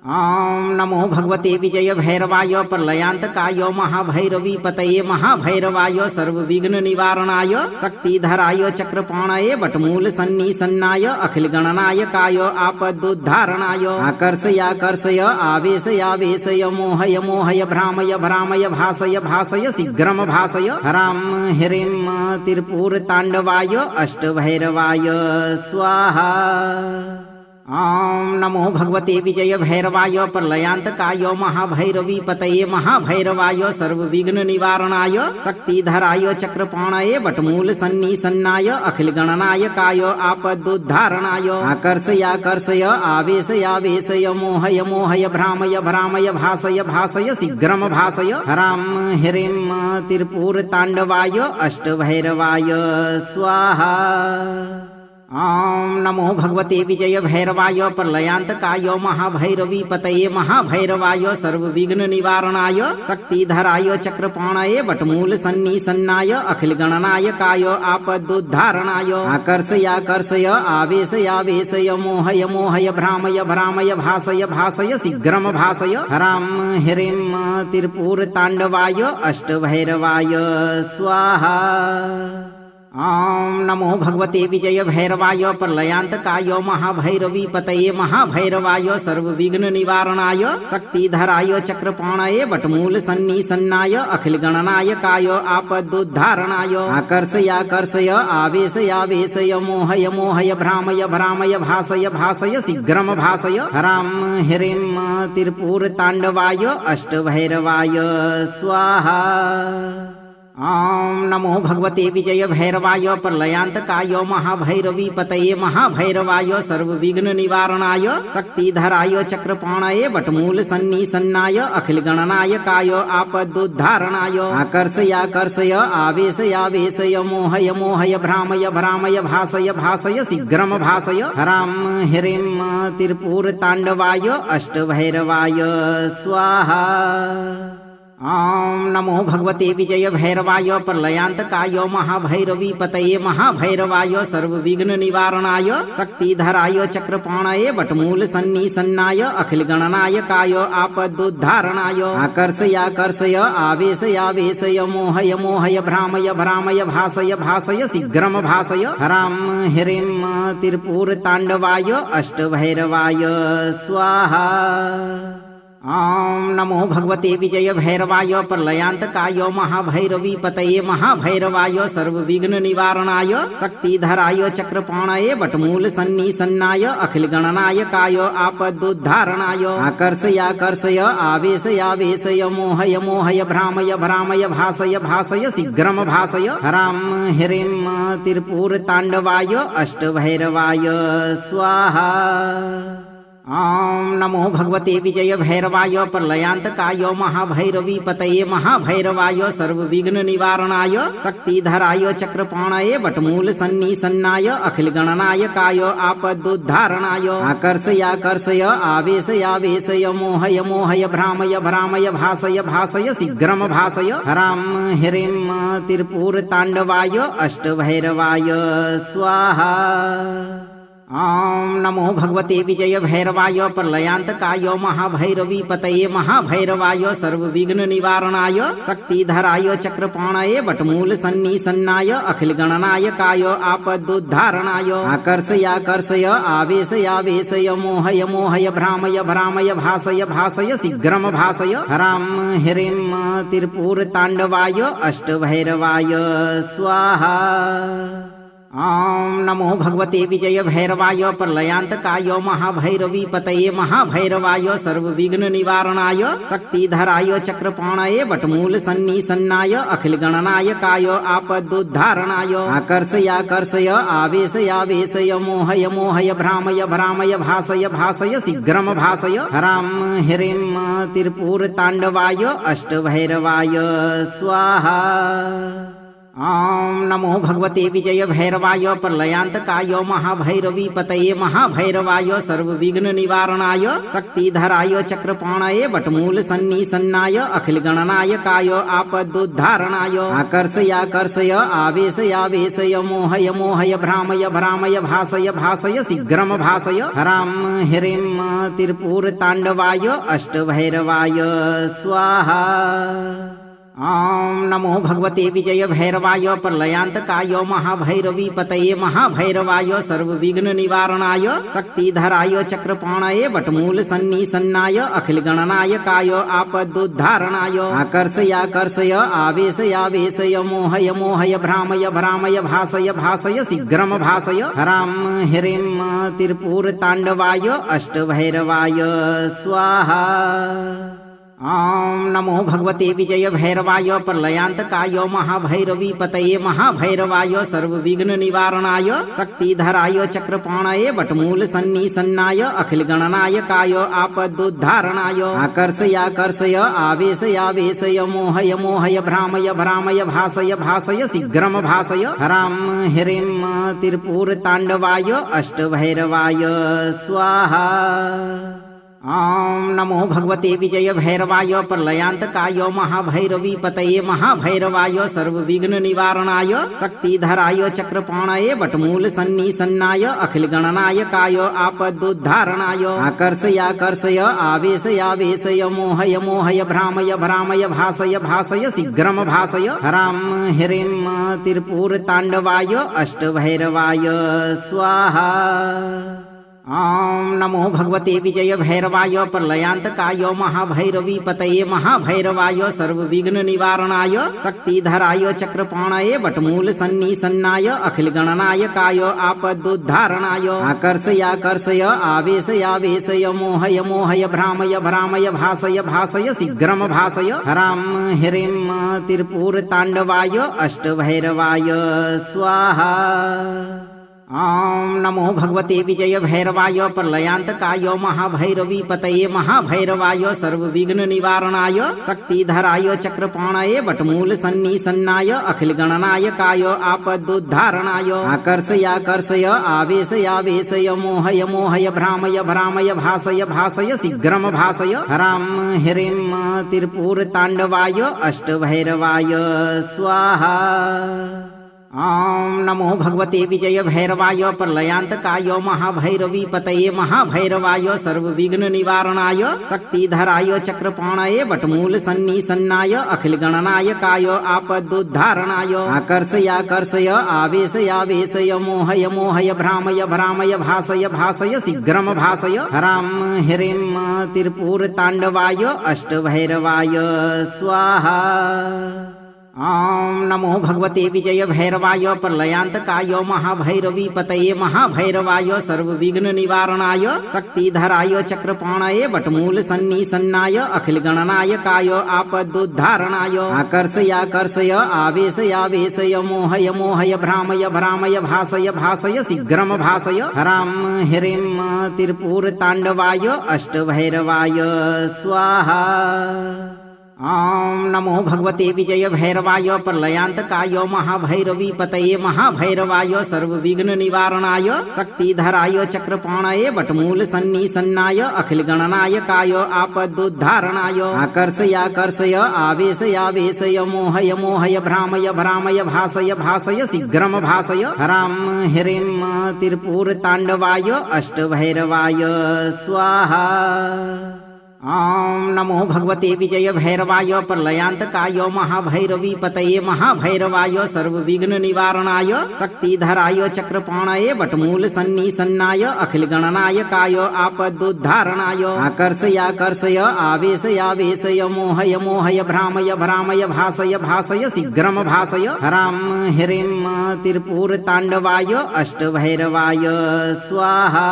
ॐ नमो भगवते विजय भैरवाय प्रलयान्तकाय महाभैरवी पतये महाभैरवाय सर्वविघ्न निवारणाय शक्तिधराय चक्रपाणये वटमूल सन्निसन्नाय अखिल गणनायकाय आपदुद्धारणाय आकर्षयाकर्षय आवेशयावेशय मोहय मोहय भ्रामय भ्रामय भासय भासय शीघ्रम भासय हरां ह्रीं त्रिपुरताण्डवाय अष्टभैरवाय स्वाहा। ॐ नमो भगवते विजय भैरवाय प्रलयान्तकाय महाभैरवी पतये महाभैरवाय सर्वविघ्न निवारणाय शक्तिधराय चक्रपाणये वटमूल सन्निसन्नाय अखिल गणनायकाय आपदुद्धारणाय आकर्षयाकर्षय आवेशयावेशय मोहय मोहय भ्रामय भ्रामय भासय भासय शीघ्रम भासय हरां ह्रीं त्रिपुरताण्डवाय अष्टभैरवाय स्वाहा। ॐ नमो भगवते विजय भैरवाय प्रलयान्तकाय महाभैरवी पतये महाभैरवाय सर्वविघ्न निवारणाय शक्तिधराय चक्रपाणये वटमूल सन्निसन्नाय अखिल गणनायकाय आपदुद्धारणाय आकर्षयाकर्षय आवेशयावेशय मोहय मोहय भ्रामय भ्रामय भासय भासय शीघ्रम भासय हरां ह्रीं त्रिपुरताण्डवाय अष्टभैरवाय स्वाहा। ॐ नमो भगवते विजय भैरवाय प्रलयान्तकाय महाभैरवी पतये महाभैरवाय सर्वविघ्न निवारणाय शक्तिधराय चक्रपाणये वटमूल सन्निसन्नाय अखिल गणनायकाय आपदुद्धारणाय आकर्षयाकर्षय आवेशयावेशय मोहय मोहय भ्रामय भ्रामय भासय भासय शीघ्रम भासय हरां ह्रीं त्रिपुरताण्डवाय अष्टभैरवाय स्वाहा। ॐ नमो भगवते विजय भैरवाय प्रलयान्तकाय महाभैरवी पतये महाभैरवाय सर्वविघ्न निवारणाय शक्तिधराय चक्रपाणये वटमूल सन्निसन्नाय अखिल गणनायकाय आपदुद्धारणाय आकर्षयाकर्षय आवेशयावेशय मोहय मोहय भ्रामय भ्रामय भासय भासय शीघ्रम भासय हरां ह्रीं त्रिपुरताण्डवाय अष्टभैरवाय स्वाहा। ॐ नमो भगवते विजय भैरवाय प्रलयांतकाय महाभैरवी पतये महाभैरवाय सर्वविघ्न निवारणाय शक्तिधराय चक्रपाणये वटमूल सन्निसन्नाय अखिल गणनायकाय आपदुद्धारणाय आकर्षयाकर्षय आवेशयावेशय मोहय मोहय भ्रामय भ्रामय भासय भासय शीघ्रम भासय हराम ह्रीं त्रिपुर तांडवाय अष्टभैरवाय स्वाहा। ओम नमो भगवते विजय भैरवाय प्रलयांतकाय महाभैरवी पतये महाभैरवाय सर्वविघ्न निवारणाय शक्तिधराय चक्रपाणये वटमूल सन्निसन्नाय अखिल गणनायकाय आपदुद्धारणाय आकर्षयाकर्षय आवेशयावेशय मोहय मोहय भ्रामय भ्रामय भासय भासय शीघ्रम भासय हराम ह्रीं त्रिपुर तांडवाय अष्टभैरवाय स्वाहा। ओम नमो भगवते विजय भैरवाय प्रलयांतकाय महाभैरवी पतये महाभैरवाय सर्वविघ्न निवारणाय शक्तिधराय चक्रपाणये वटमूल सन्निसन्नाय अखिल गणनायकाय आपदुद्धारणाय आकर्षयाकर्षय आवेशयावेशय मोहय मोहय भ्रामय भ्रामय भासय भासय शीघ्रम भासय हराम ह्रीं त्रिपुर तांडवाय अष्टभैरवाय स्वाहा। ओम नमो भगवते विजय भैरवाय प्रलयांतकाय महाभैरवी पतये महाभैरवाय सर्वविघ्न निवारणाय शक्तिधराय चक्रपाणये वटमूल सन्निसन्नाय अखिल गणनायकाय आपदुद्धारणाय आकर्षयाकर्षय आवेशयावेशय मोहय मोहय भ्रामय भ्रामय भासय भासय शीघ्रम भासय हराम ह्रीं त्रिपुर तांडवाय अष्टभैरवाय स्वाहा। ओम नमो भगवते विजय भैरवाय प्रलयांतकाय महाभैरवी पतये महाभैरवाय सर्वविघ्न निवारणाय शक्तिधराय चक्रपाणये वटमूल सन्निसन्नाय अखिल गणनायकाय आपदुद्धारणाय आकर्षयाकर्षय आवेशयावेशय मोहय मोहय भ्रामय भ्रामय भासय भासय शीघ्रम भासय हराम ह्रीं त्रिपुर तांडवाय अष्टभैरवाय स्वाहा। ओम नमो भगवते विजय भैरवाय प्रलयांतकाय महाभैरवी पतये महाभैरवाय सर्वविघ्न निवारणाय शक्तिधराय चक्रपाणये वटमूल सन्निसन्नाय अखिल गणनायकाय आपदुद्धारणाय आकर्षयाकर्षय आवेशयावेशय मोहय मोहय भ्रामय भ्रामय भासय भासय शीघ्रम भासय हराम ह्रीं त्रिपुर तांडवाय अष्टभैरवाय स्वाहा। ओम नमो भगवते विजय भैरवाय प्रलयांतकाय महाभैरवी पतये महाभैरवाय सर्वविघ्न निवारणाय शक्तिधराय चक्रपाणये वटमूल सन्निसन्नाय अखिल गणनायकाय आपदुद्धारणाय आकर्षयाकर्षय आवेशयावेशय मोहय मोहय भ्रामय भ्रामय भासय भासय शीघ्रम भासय हराम ह्रीं त्रिपुर तांडवाय अष्टभैरवाय स्वाहा। ओम नमो भगवते विजय भैरवाय प्रलयांतकाय महाभैरवी पतये महाभैरवाय सर्वविघ्न निवारणाय शक्तिधराय चक्रपाणये वटमूल सन्निसन्नाय अखिल गणनायकाय आपदुद्धारणाय आकर्षयाकर्षय आवेशयावेशय मोहय मोहय भ्रामय भ्रामय भासय भासय शीघ्रम भासय हराम ह्रीं त्रिपुर तांडवाय अष्टभैरवाय स्वाहा। ओम नमो भगवते विजय भैरवाय प्रलयांतकाय महाभैरवी पतये महाभैरवाय सर्वविघ्न निवारणाय शक्तिधराय चक्रपाणये वटमूल सन्निसन्नाय अखिल गणनायकाय आपदुद्धारणाय आकर्षयाकर्षय आवेशयावेशय मोहय मोहय भ्रामय भ्रामय भासय भासय शीघ्रम भासय हराम ह्रीं त्रिपुर तांडवाय अष्टभैरवाय स्वाहा। ओम नमो भगवते विजय भैरवाय प्रलयांतकाय महाभैरवी पतये महाभैरवाय सर्वविघ्न निवारणाय शक्तिधराय चक्रपाणये वटमूल सन्निसन्नाय अखिल गणनायकाय आपदुद्धारणाय आकर्षयाकर्षय आवेशयावेशय मोहय मोहय भ्रामय भ्रामय भासय भासय शीघ्रम भासय हराम ह्रीं त्रिपुर तांडवाय अष्टभैरवाय स्वाहा। ॐ नमो भगवते विजय भैरवाय प्रलयान्तकाय महाभैरवी पतये महाभैरवाय सर्वविघ्न निवारणाय शक्तिधराय चक्रपाणये वटमूल सन्निसन्नाय अखिल गणनायकाय आपदुद्धारणाय आकर्षयाकर्षय आवेशयावेशय मोहय मोहय भ्रामय भ्रामय भासय भासय शीघ्रम भासय हरां ह्रीं त्रिपुरताण्डवाय अष्टभैरवाय स्वाहा। ॐ नमो भगवते विजय भैरवाय प्रलयान्तकाय महाभैरवी पतये महाभैरवाय सर्वविघ्न निवारणाय शक्तिधराय चक्रपाणये वटमूल सन्निसन्नाय अखिल गणनायकाय आपदुद्धारणाय आकर्षयाकर्षय आवेशयावेशय मोहय मोहय भ्रामय भ्रामय भासय भासय शीघ्रम भासय हरां ह्रीं त्रिपुरताण्डवाय अष्टभैरवाय स्वाहा। ॐ नमो भगवते विजय भैरवाय प्रलयान्तकाय महाभैरवी पतये महाभैरवाय सर्वविघ्न निवारणाय शक्तिधराय चक्रपाणये वटमूल सन्निसन्नाय अखिल गणनायकाय आपदुद्धारणाय आकर्षयाकर्षय आवेशयावेशय मोहय मोहय भ्रामय भ्रामय भासय भासय शीघ्रम भासय हरां ह्रीं त्रिपुरताण्डवाय अष्टभैरवाय स्वाहा। ॐ नमो भगवते विजय भैरवाय प्रलयान्तकाय महाभैरवी पतये महाभैरवाय सर्वविघ्न निवारणाय शक्तिधराय चक्रपाणये वटमूल सन्निसन्नाय अखिल गणनायकाय आपदुद्धारणाय आकर्षयाकर्षय आवेशयावेशय मोहय मोहय भ्रामय भ्रामय भासय भासय शीघ्रम भासय हरां ह्रीं त्रिपुरताण्डवाय अष्टभैरवाय स्वाहा। ॐ नमो भगवते विजय भैरवाय प्रलयान्तकाय महाभैरवी पतये महाभैरवाय सर्वविघ्न निवारणाय शक्तिधराय चक्रपाणये वटमूल सन्निसन्नाय अखिल गणनायकाय आपदुद्धारणाय आकर्षयाकर्षय आवेशयावेशय मोहय मोहय भ्रामय भ्रामय भासय भासय शीघ्रम भासय हरां ह्रीं त्रिपुरताण्डवाय अष्टभैरवाय स्वाहा।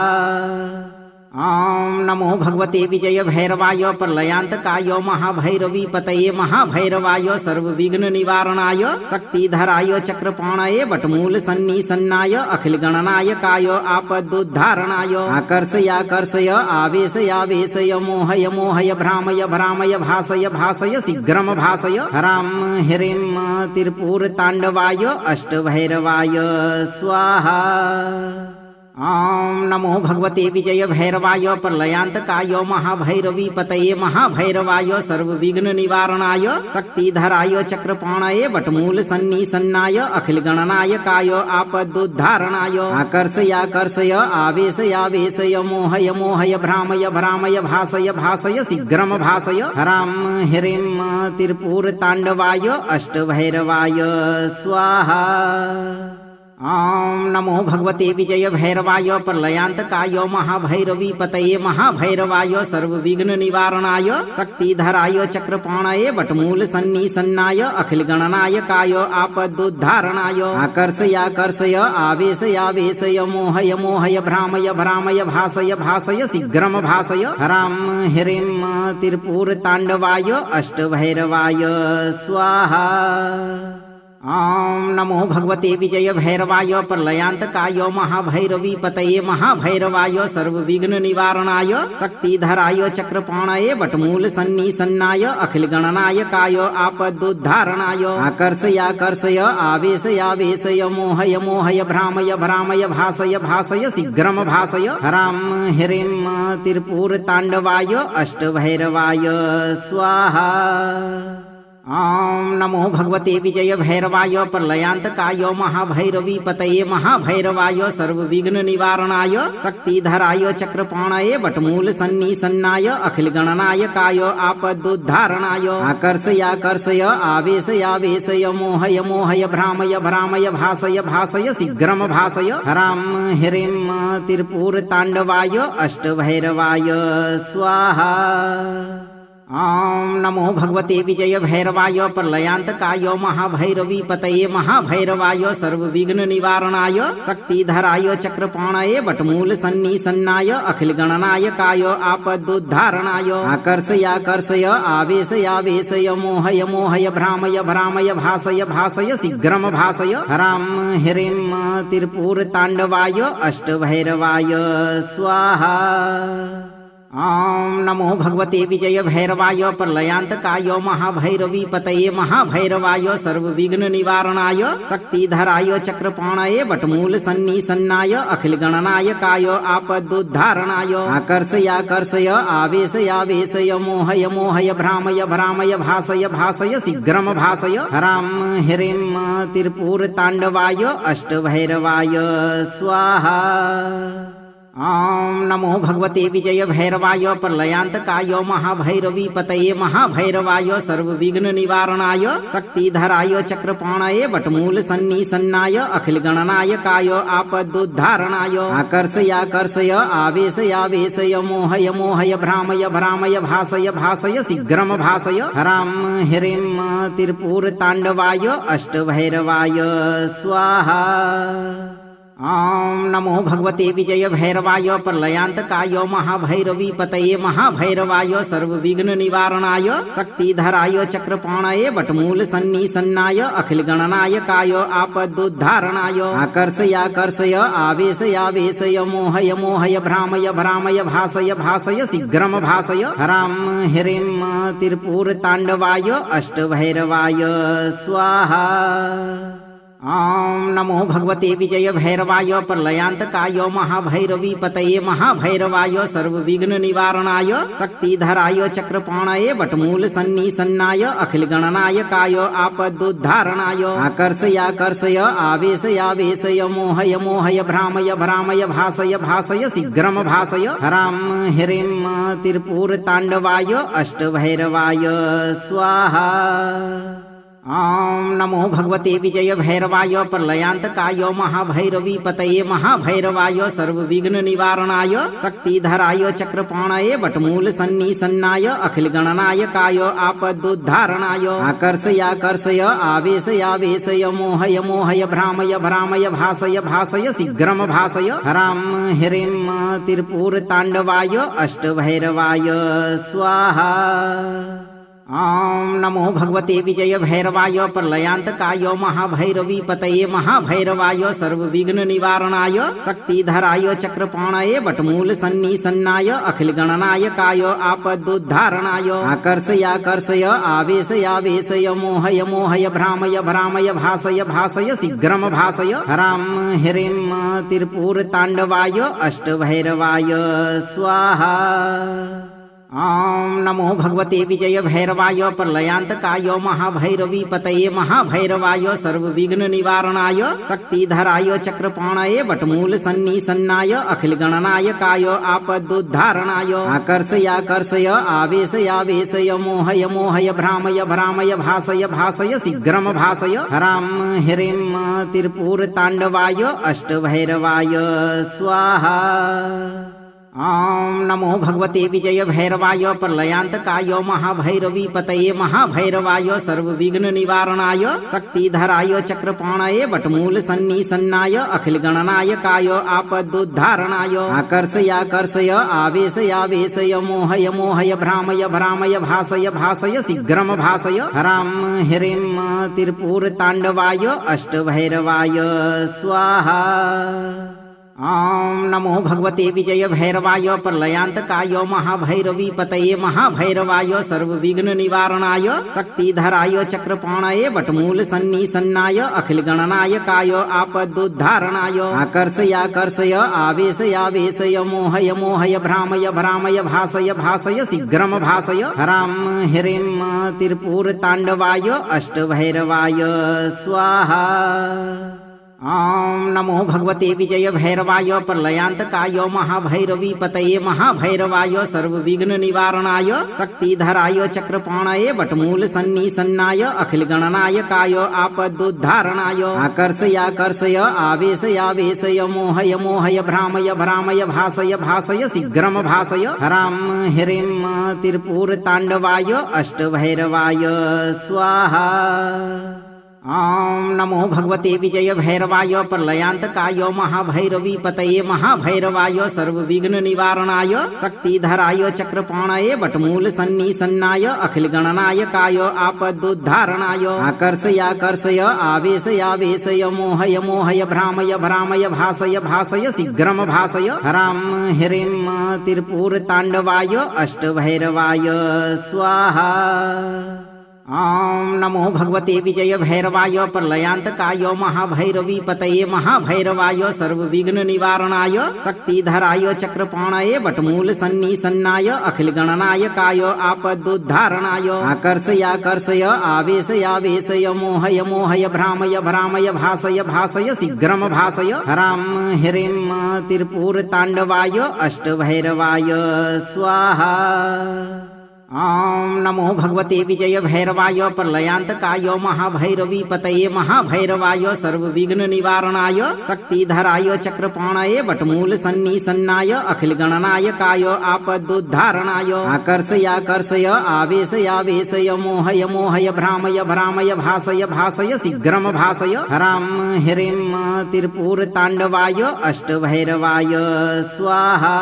ॐ नमो भगवते विजय भैरवाय प्रलयान्तकाय महाभैरवी पतये महाभैरवाय सर्वविघ्न निवारणाय शक्तिधराय चक्रपाणये वटमूल सन्निसन्नाय अखिल गणनायकाय आपदुद्धारणाय आकर्षयाकर्षय आवेशयावेशय मोहय मोहय भ्रामय भ्रामय भासय भासय शीघ्रम भासय हरां ह्रीं त्रिपुरताण्डवाय अष्टभैरवाय स्वाहा। ॐ नमो भगवते विजय भैरवाय प्रलयान्तकाय महाभैरवी पतये महाभैरवाय सर्वविघ्न निवारणाय शक्तिधराय चक्रपाणये वटमूल सन्निसन्नाय अखिल गणनायकाय आपदुद्धारणाय आकर्षयाकर्षय आवेशयावेशय मोहय मोहय भ्रामय भ्रामय भासय भासय शीघ्रम भासय हरां ह्रीं त्रिपुरताण्डवाय अष्टभैरवाय स्वाहा। ॐ नमो भगवते विजय भैरवाय प्रलयान्तकाय महाभैरवी पतये महाभैरवाय सर्वविघ्न निवारणाय शक्तिधराय चक्रपाणये वटमूल सन्निसन्नाय अखिल गणनायकाय आपदुद्धारणाय आकर्षयाकर्षय आवेशयावेशय मोहय मोहय भ्रामय भ्रामय भासय भासय शीघ्रम भासय हरां ह्रीं त्रिपुरताण्डवाय अष्टभैरवाय स्वाहा। ॐ नमो भगवते विजय भैरवाय प्रलयान्तकाय महाभैरवी पतये महाभैरवाय सर्वविघ्न निवारणाय शक्तिधराय चक्रपाणये वटमूल सन्निसन्नाय अखिल गणनायकाय आपदुद्धारणाय आकर्षयाकर्षय आवेशयावेशय मोहय मोहय भ्रामय भ्रामय भासय भासय शीघ्रम भासय हरां ह्रीं त्रिपुरताण्डवाय अष्टभैरवाय स्वाहा। ॐ नमो भगवते विजय भैरवाय प्रलयान्तकाय महाभैरवी पतये महाभैरवाय सर्वविघ्न निवारणाय शक्तिधराय चक्रपाणये वटमूल सन्निसन्नाय अखिल गणनायकाय आपदुद्धारणाय आकर्षयाकर्षय आवेशयावेशय मोहय मोहय भ्रामय भ्रामय भासय भासय शीघ्रम भासय हरां ह्रीं त्रिपुरताण्डवाय अष्टभैरवाय स्वाहा। ॐ नमो भगवते विजय भैरवाय प्रलयांतकाय महाभैरवी पतये महाभैरवाय सर्वविघ्न निवारणाय शक्तिधराय चक्रपाणाय वटमूल सन्निसन्नाय अखिल गणनायकाय आपदुद्धारणाय आकर्षयाकर्षय आवेशयावेशय मोहय मोहय भ्रामय भ्रामय भासय भासय शीघ्रम भासय हराम ह्रीं त्रिपुर तांडवाय अष्टभैरवाय स्वाहा। ॐ नमो भगवते विजय भैरवाय प्रलयांतकाय महाभैरवी पतये महाभैरवाय सर्वविघ्न निवारणाय शक्तिधराय चक्रपाणाय वटमूल सन्निसन्नाय अखिल गणनायकाय आपदुद्धारणाय आकर्षयाकर्षय आवेशयावेशय मोहय मोहय भ्रामय भ्रामय भासय भासय शीघ्रम भासय हराम ह्रीं त्रिपुर तांडवाय अष्टभैरवाय स्वाहा। ॐ नमो भगवते विजय भैरवाय प्रलयांतकाय महाभैरवी पतये महाभैरवाय सर्वविघ्न निवारणाय शक्तिधराय चक्रपाणाय वटमूल सन्निसन्नाय अखिल गणनायकाय आपदुद्धारणाय आकर्षयाकर्षय आवेशयावेशय मोहय मोहय भ्रामय भ्रामय भासय भासय शीघ्रम भासय हराम ह्रीं त्रिपुर तांडवाय अष्टभैरवाय स्वाहा। ॐ नमो भगवते विजय भैरवाय प्रलयांतकाय महाभैरवी पतये महाभैरवाय सर्वविघ्न निवारणाय शक्तिधराय चक्रपाणाय वटमूल सन्निसन्नाय अखिल गणनायकाय आपदुद्धारणाय आकर्षयाकर्षय आवेशयावेशय मोहय मोहय भ्रामय भ्रामय भासय भासय शीघ्रम भासय हराम ह्रीं त्रिपुर तांडवाय अष्टभैरवाय स्वाहा। ॐ नमो भगवते विजय भैरवाय प्रलयांतकाय महाभैरवी पतये महाभैरवाय सर्वविघ्न निवारणाय शक्तिधराय चक्रपाणाय वटमूल सन्निसन्नाय अखिल गणनायकाय आपदुद्धारणाय आकर्षयाकर्षय आवेशयावेशय मोहय मोहय भ्रामय भ्रामय भासय भासय शीघ्रम भासय हराम ह्रीं त्रिपुर तांडवाय अष्टभैरवाय स्वाहा। ॐ नमो भगवते विजय भैरवाय प्रलयांतकाय महाभैरवी पतये महाभैरवाय सर्वविघ्न निवारणाय शक्तिधराय चक्रपाणाय वटमूल सन्निसन्नाय अखिल गणनायकाय आपदुद्धारणाय आकर्षयाकर्षय आवेशयावेशय मोहय मोहय भ्रामय भ्रामय भासय भासय शीघ्रम भासय हराम ह्रीं त्रिपुर तांडवाय अष्टभैरवाय स्वाहा। ॐ नमो भगवते विजय भैरवाय प्रलयांतकाय महाभैरवी पतये महाभैरवाय सर्वविघ्न निवारणाय शक्तिधराय चक्रपाणाय वटमूल सन्निसन्नाय अखिल गणनायकाय आपदुद्धारणाय आकर्षयाकर्षय आवेशयावेशय मोहय मोहय भ्रामय भ्रामय भासय भासय शीघ्रम भासय हराम ह्रीं त्रिपुर तांडवाय अष्टभैरवाय स्वाहा। ॐ नमो भगवते विजय भैरवाय प्रलयांतकाय महाभैरवी पतये महाभैरवाय सर्वविघ्न निवारणाय शक्तिधराय चक्रपाणाय वटमूल सन्निसन्नाय अखिल गणनायकाय आपदुद्धारणाय आकर्षयाकर्षय आवेशयावेशय मोहय मोहय भ्रामय भ्रामय भासय भासय शीघ्रम भासय हराम ह्रीं त्रिपुर तांडवाय अष्टभैरवाय स्वाहा। ॐ नमो भगवते विजय भैरवाय प्रलयांतकाय महाभैरवी पतये महाभैरवाय सर्वविघ्न निवारणाय शक्तिधराय चक्रपाणाय वटमूल सन्निसन्नाय अखिल गणनायकाय आपदुद्धारणाय आकर्षयाकर्षय आवेशयावेशय मोहय मोहय भ्रामय भ्रामय भासय भासय शीघ्रम भासय हराम ह्रीं त्रिपुर तांडवाय अष्टभैरवाय स्वाहा। ॐ नमो भगवते विजय भैरवाय प्रलयांतकाय महाभैरवी पतये महाभैरवाय सर्वविघ्न निवारणाय शक्तिधराय चक्रपाणाय वटमूल सन्निसन्नाय अखिल गणनायकाय आपदुद्धारणाय आकर्षयाकर्षय आवेशयावेशय मोहय मोहय भ्रामय भ्रामय भासय भासय शीघ्रम भासय हराम ह्रीं त्रिपुर तांडवाय अष्टभैरवाय स्वाहा। ॐ नमो भगवते विजय भैरवाय प्रलयान्तकाय महाभैरवी पतये महाभैरवाय सर्वविघ्न निवारणाय शक्तिधराय चक्रपाणाय वटमूल सन्निसन्नाय अखिल गणनायकाय आपदुद्धारणाय आकर्षयाकर्षय आवेशयावेशय मोहय मोहय भ्रामय भ्रामय भासय भासय शीघ्रम भासय हरां ह्रीं त्रिपुर ताण्डवाय अष्टभैरवाय स्वाहा। ॐ नमो भगवते विजय भैरवाय प्रलयान्तकाय महाभैरवी पतये महाभैरवाय सर्वविघ्न निवारणाय शक्तिधराय चक्रपाणाय वटमूल सन्निसन्नाय अखिल गणनायकाय आपदुद्धारणाय आकर्षयाकर्षय आवेशयावेशय मोहय मोहय भ्रामय भ्रामय भासय भासय शीघ्रम भासय हरां ह्रीं त्रिपुर ताण्डवाय अष्टभैरवाय स्वाहा। ॐ नमो भगवते विजय भैरवाय प्रलयान्तकाय महाभैरवी पतये महाभैरवाय सर्वविघ्न निवारणाय शक्तिधराय चक्रपाणाय वटमूल सन्निसन्नाय अखिल गणनायकाय आपदुद्धारणाय आकर्षयाकर्षय आवेशयावेशय मोहय मोहय भ्रामय भ्रामय भासय भासय शीघ्रम भासय हरां ह्रीं त्रिपुर ताण्डवाय अष्टभैरवाय स्वाहा। ॐ नमो भगवते विजय भैरवाय प्रलयान्तकाय महाभैरवी पतये महाभैरवाय सर्वविघ्न निवारणाय शक्तिधराय चक्रपाणाय वटमूल सन्निसन्नाय अखिल गणनायकाय आपदुद्धारणाय आकर्षयाकर्षय आवेशयावेशय मोहय मोहय भ्रामय भ्रामय भासय भासय शीघ्रम भासय हरां ह्रीं त्रिपुर ताण्डवाय अष्टभैरवाय स्वाहा।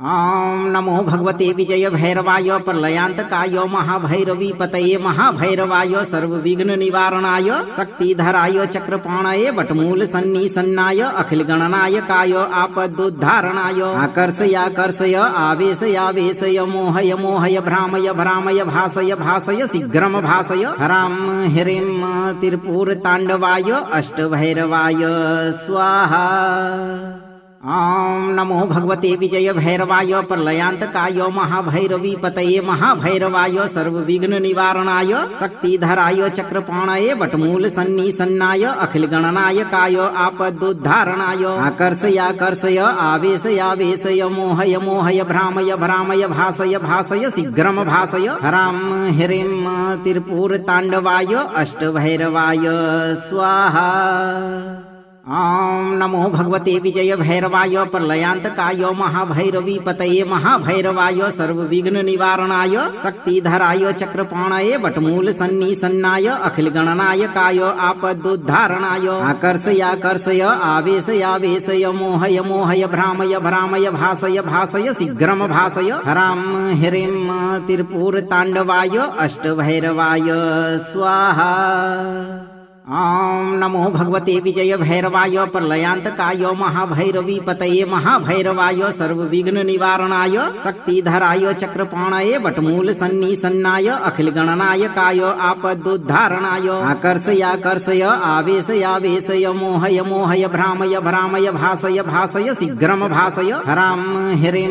ॐ नमो भगवते विजय भैरवाय प्रलयान्तकाय महाभैरवी पतये महाभैरवाय सर्वविघ्न निवारणाय शक्तिधराय चक्रपाणाय वटमूल सन्निसन्नाय अखिल गणनायकाय आपदुद्धारणाय आकर्षयाकर्षय आवेशयावेशय मोहय मोहय भ्रामय भ्रामय भासय भासय शीघ्रम भासय हरां ह्रीं त्रिपुर ताण्डवाय अष्टभैरवाय स्वाहा। ॐ नमो भगवते विजय भैरवाय प्रलयान्तकाय महाभैरवी पतये महाभैरवाय सर्वविघ्न निवारणाय शक्तिधराय चक्रपाणाय वटमूल सन्निसन्नाय अखिल गणनायकाय आपदुद्धारणाय आकर्षयाकर्षय आवेशयावेशय मोहय मोहय भ्रामय भ्रामय भासय भासय शीघ्रम भासय हरां ह्रीं त्रिपुर ताण्डवाय अष्टभैरवाय स्वाहा। ॐ नमो भगवते विजय भैरवाय प्रलयान्तकाय महाभैरवी पतये महाभैरवाय सर्वविघ्न निवारणाय शक्तिधराय चक्रपाणाय वटमूल सन्निसन्नाय अखिल गणनायकाय आपदुद्धारणाय आकर्षयाकर्षय आवेशयावेशय मोहय मोहय भ्रामय भ्रामय भासय भासय शीघ्रम भासय हरां ह्रीं त्रिपुर ताण्डवाय अष्टभैरवाय स्वाहा। ॐ नमो भगवते विजय भैरवाय प्रलयान्तकाय महाभैरवी पतये महाभैरवाय सर्वविघ्न निवारणाय शक्तिधराय चक्रपाणाय वटमूल सन्निसन्नाय अखिल गणनायकाय आपदुद्धारणाय आकर्षयाकर्षय आवेशयावेशय मोहय मोहय भ्रामय भ्रामय भासय भासय शीघ्रम भासय हरां ह्रीं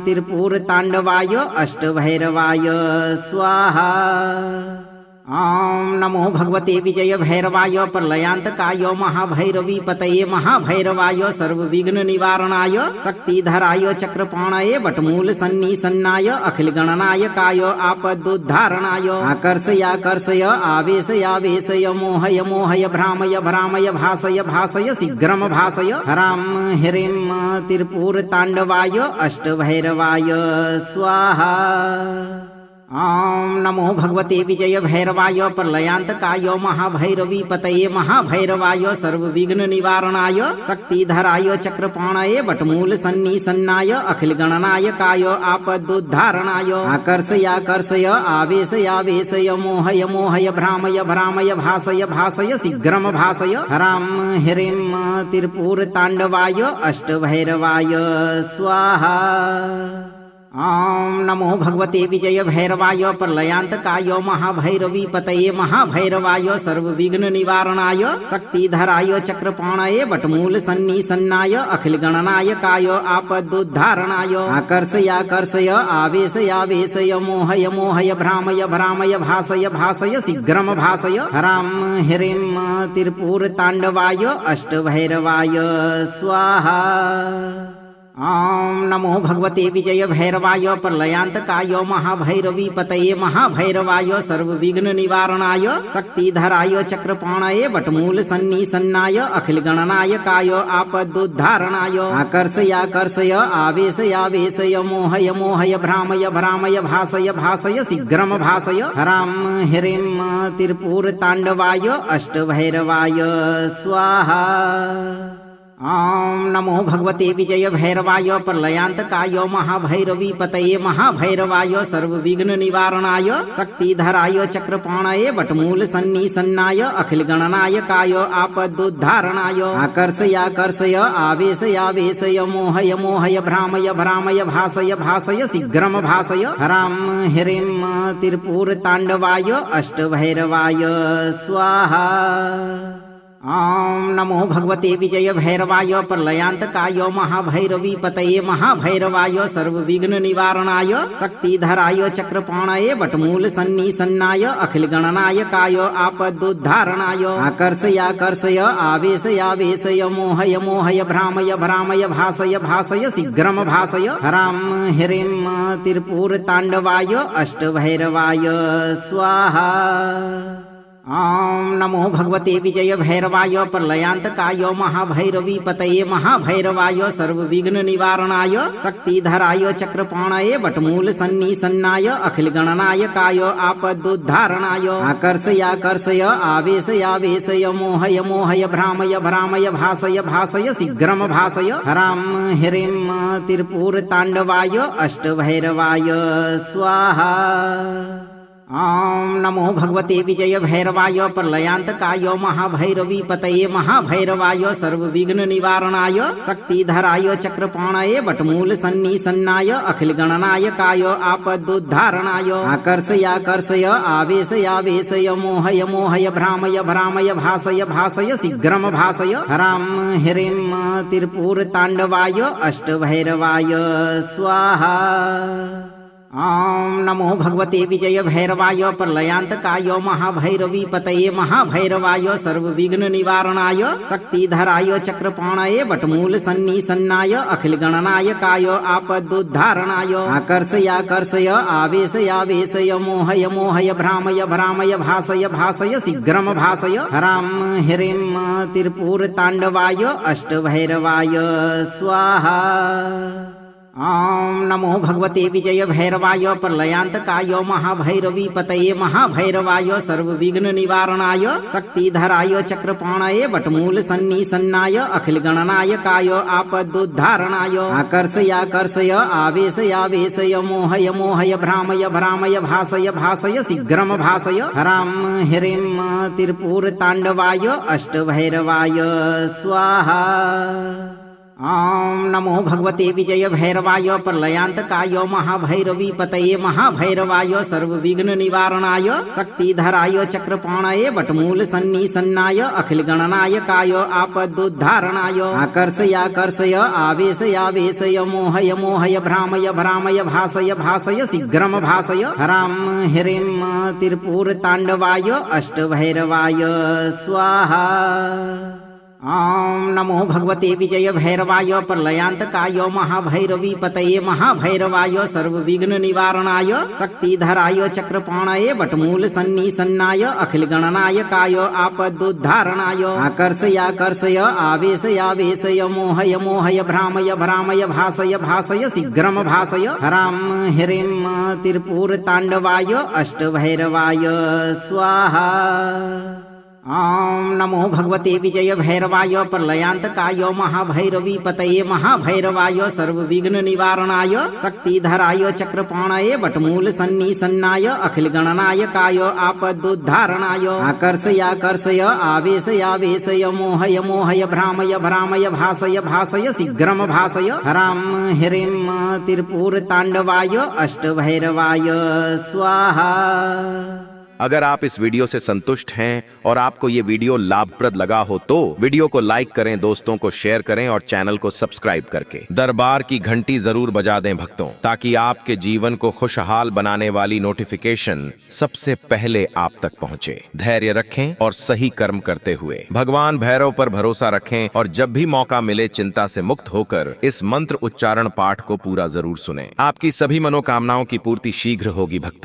त्रिपुर ताण्डवाय अष्टभैरवाय स्वाहा। ॐ नमो भगवते विजय भैरवाय प्रलयान्तकाय महाभैरवी पतये महाभैरवाय सर्वविघ्न निवारणाय शक्तिधराय चक्रपाणाय वटमूल सन्निसन्नाय अखिल गणनायकाय आपदुद्धारणाय आकर्षयाकर्षय आवेशयावेशय मोहय मोहय भ्रामय भ्रामय भासय भासय शीघ्रम भासय हरां ह्रीं त्रिपुर ताण्डवाय अष्टभैरवाय स्वाहा। ॐ नमो भगवते विजय भैरवाय प्रलयान्तकाय महाभैरवी पतये महाभैरवाय सर्वविघ्न निवारणाय शक्तिधराय चक्रपाणाय वटमूल सन्निसन्नाय अखिल गणनायकाय आपदुद्धारणाय आकर्षयाकर्षय आवेशयावेशय मोहय मोहय भ्रामय भ्रामय भासय भासय शीघ्रम भासय हरां ह्रीं त्रिपुर ताण्डवाय अष्टभैरवाय स्वाहा। ॐ नमो भगवते विजय भैरवाय प्रलयान्तकाय महाभैरवी पतये महाभैरवाय सर्वविघ्न निवारणाय शक्तिधराय चक्रपाणाय वटमूल सन्निसन्नाय अखिल गणनायकाय आपदुद्धारणाय आकर्षयाकर्षय आवेशयावेशय मोहय मोहय भ्रामय भ्रामय भासय भासय शीघ्रम भासय हरां ह्रीं त्रिपुर तांडवाय अष्टभैरवाय स्वाहा। ॐ नमो भगवते विजय भैरवाय प्रलयान्तकाय महाभैरवी पतये महाभैरवाय सर्वविघ्न निवारणाय शक्तिधराय चक्रपाणाय वटमूल सन्निसन्नाय अखिल गणनायकाय आपदुद्धारणाय आकर्षयाकर्षय आवेशयावेशय मोहय मोहय भ्रामय भ्रामय भासय भासय शीघ्रम भासय हरां ह्रीं त्रिपुर तांडवाय अष्टभैरवाय स्वाहा। ॐ नमो भगवते विजय भैरवाय प्रलयान्तकाय महाभैरवी पतये महाभैरवाय सर्वविघ्न निवारणाय शक्तिधराय चक्रपाणाय वटमूल सन्निसन्नाय अखिल गणनायकाय आपदुद्धारणाय आकर्षयाकर्षय आवेशयावेशय मोहय मोहय भ्रामय भ्रामय भासय भासय शीघ्रम भासय हरां ह्रीं त्रिपुर तांडवाय अष्टभैरवाय स्वाहा। ॐ नमो भगवते विजय भैरवाय प्रलयान्तकाय महाभैरवी पतये महाभैरवाय सर्वविघ्न निवारणाय शक्तिधराय चक्रपाणाय वटमूल सन्निसन्नाय अखिल गणनायकाय आपदुद्धारणाय आकर्षयाकर्षय आवेशयावेशय मोहय मोहय भ्रामय भ्रामय भासय भासय शीघ्रम भासय हरां ह्रीं त्रिपुर तांडवाय अष्टभैरवाय स्वाहा। ॐ नमो भगवते विजय भैरवाय प्रलयान्तकाय महाभैरवी पतये महाभैरवाय सर्वविघ्न निवारणाय शक्तिधराय चक्रपाणाय वटमूल सन्निसन्नाय अखिल गणनायकाय आपदुद्धारणाय आकर्षयाकर्षय आवेशयावेशय मोहय मोहय भ्रामय भ्रामय भासय भासय शीघ्रम भासय हरां ह्रीं त्रिपुर तांडवाय अष्टभैरवाय स्वाहा। ॐ नमो भगवते विजय भैरवाय प्रलयान्तकाय महाभैरवी पतये महाभैरवाय सर्वविघ्न निवारणाय शक्तिधराय चक्रपाणाय वटमूल सन्निसन्नाय अखिल गणनायकाय आपदुद्धारणाय आकर्षयाकर्षय आवेशयावेशय मोहय मोहय भ्रामय भ्रामय भासय भासय शीघ्रम भासय हरां ह्रीं त्रिपुर तांडवाय अष्टभैरवाय स्वाहा। ॐ नमो भगवते विजय भैरवाय प्रलयान्तकाय महाभैरवी पतये महाभैरवाय सर्वविघ्न निवारणाय शक्तिधराय चक्रपाणाय वटमूल सन्निसन्नाय अखिल गणनायकाय आपदुद्धारणाय आकर्षयाकर्षय आवेशयावेशय मोहय मोहय भ्रामय भ्रामय भासय भासय शीघ्रम भासय हरां ह्रीं त्रिपुर तांडवाय अष्टभैरवाय स्वाहा। ॐ नमो भगवते विजय भैरवाय प्रलयान्तकाय महाभैरवी पतये महाभैरवाय सर्वविघ्न निवारणाय शक्तिधराय चक्रपाणाय वटमूल सन्निसन्नाय अखिल गणनायकाय आपदुद्धारणाय आकर्षयाकर्षय आवेशयावेशय मोहय मोहय भ्रामय भ्रामय भासय भासय शीघ्रम भासय हरां ह्रीं त्रिपुर तांडवाय अष्टभैरवाय स्वाहा। ॐ नमो भगवते विजय भैरवाय प्रलयान्तकाय महाभैरवी पतये महाभैरवाय सर्वविघ्न निवारणाय शक्तिधराय चक्रपाणाय वटमूल सन्निसन्नाय अखिल गणनायकाय आपदुद्धारणाय आकर्षयाकर्षय आवेशयावेशय मोहय मोहय भ्रामय भ्रामय भासय भासय शीघ्रम भासय हरां ह्रीं त्रिपुर तांडवाय अष्टभैरवाय स्वाहा। ॐ नमो भगवते विजय भैरवाय प्रलयान्तकाय महाभैरवी पतये महाभैरवाय सर्वविघ्न निवारणाय शक्तिधराय चक्रपाणाय वटमूल सन्निसन्नाय अखिल गणनायकाय आपदुद्धारणाय आकर्षयाकर्षय आवेशयावेशय मोहय मोहय भ्रामय भ्रामय भासय भासय शीघ्रम भासय हरां ह्रीं त्रिपुर तांडवाय अष्टभैरवाय स्वाहा। ॐ नमो भगवते विजय भैरवाय प्रलयान्तकाय महाभैरवी पतये महाभैरवाय सर्वविघ्न निवारणाय शक्तिधराय चक्रपाणये वटमूल सन्निसन्नाय अखिल गणनायकाय आपदुद्धारणाय आकर्षयाकर्षय आवेशयावेशय मोहय मोहय भ्रामय भ्रामय भासय भासय शीघ्रम भासय हराम ह्रीं त्रिपुर तांडवाय अष्टभैरवाय स्वाहा। अगर आप इस वीडियो से संतुष्ट हैं और आपको ये वीडियो लाभप्रद लगा हो तो वीडियो को लाइक करें, दोस्तों को शेयर करें और चैनल को सब्सक्राइब करके दरबार की घंटी जरूर बजा दें भक्तों, ताकि आपके जीवन को खुशहाल बनाने वाली नोटिफिकेशन सबसे पहले आप तक पहुंचे। धैर्य रखें और सही कर्म करते हुए भगवान भैरव पर भरोसा रखें और जब भी मौका मिले चिंता से मुक्त होकर इस मंत्र उच्चारण पाठ को पूरा जरूर सुनें। आपकी सभी मनोकामनाओं की पूर्ति शीघ्र होगी भक्तों।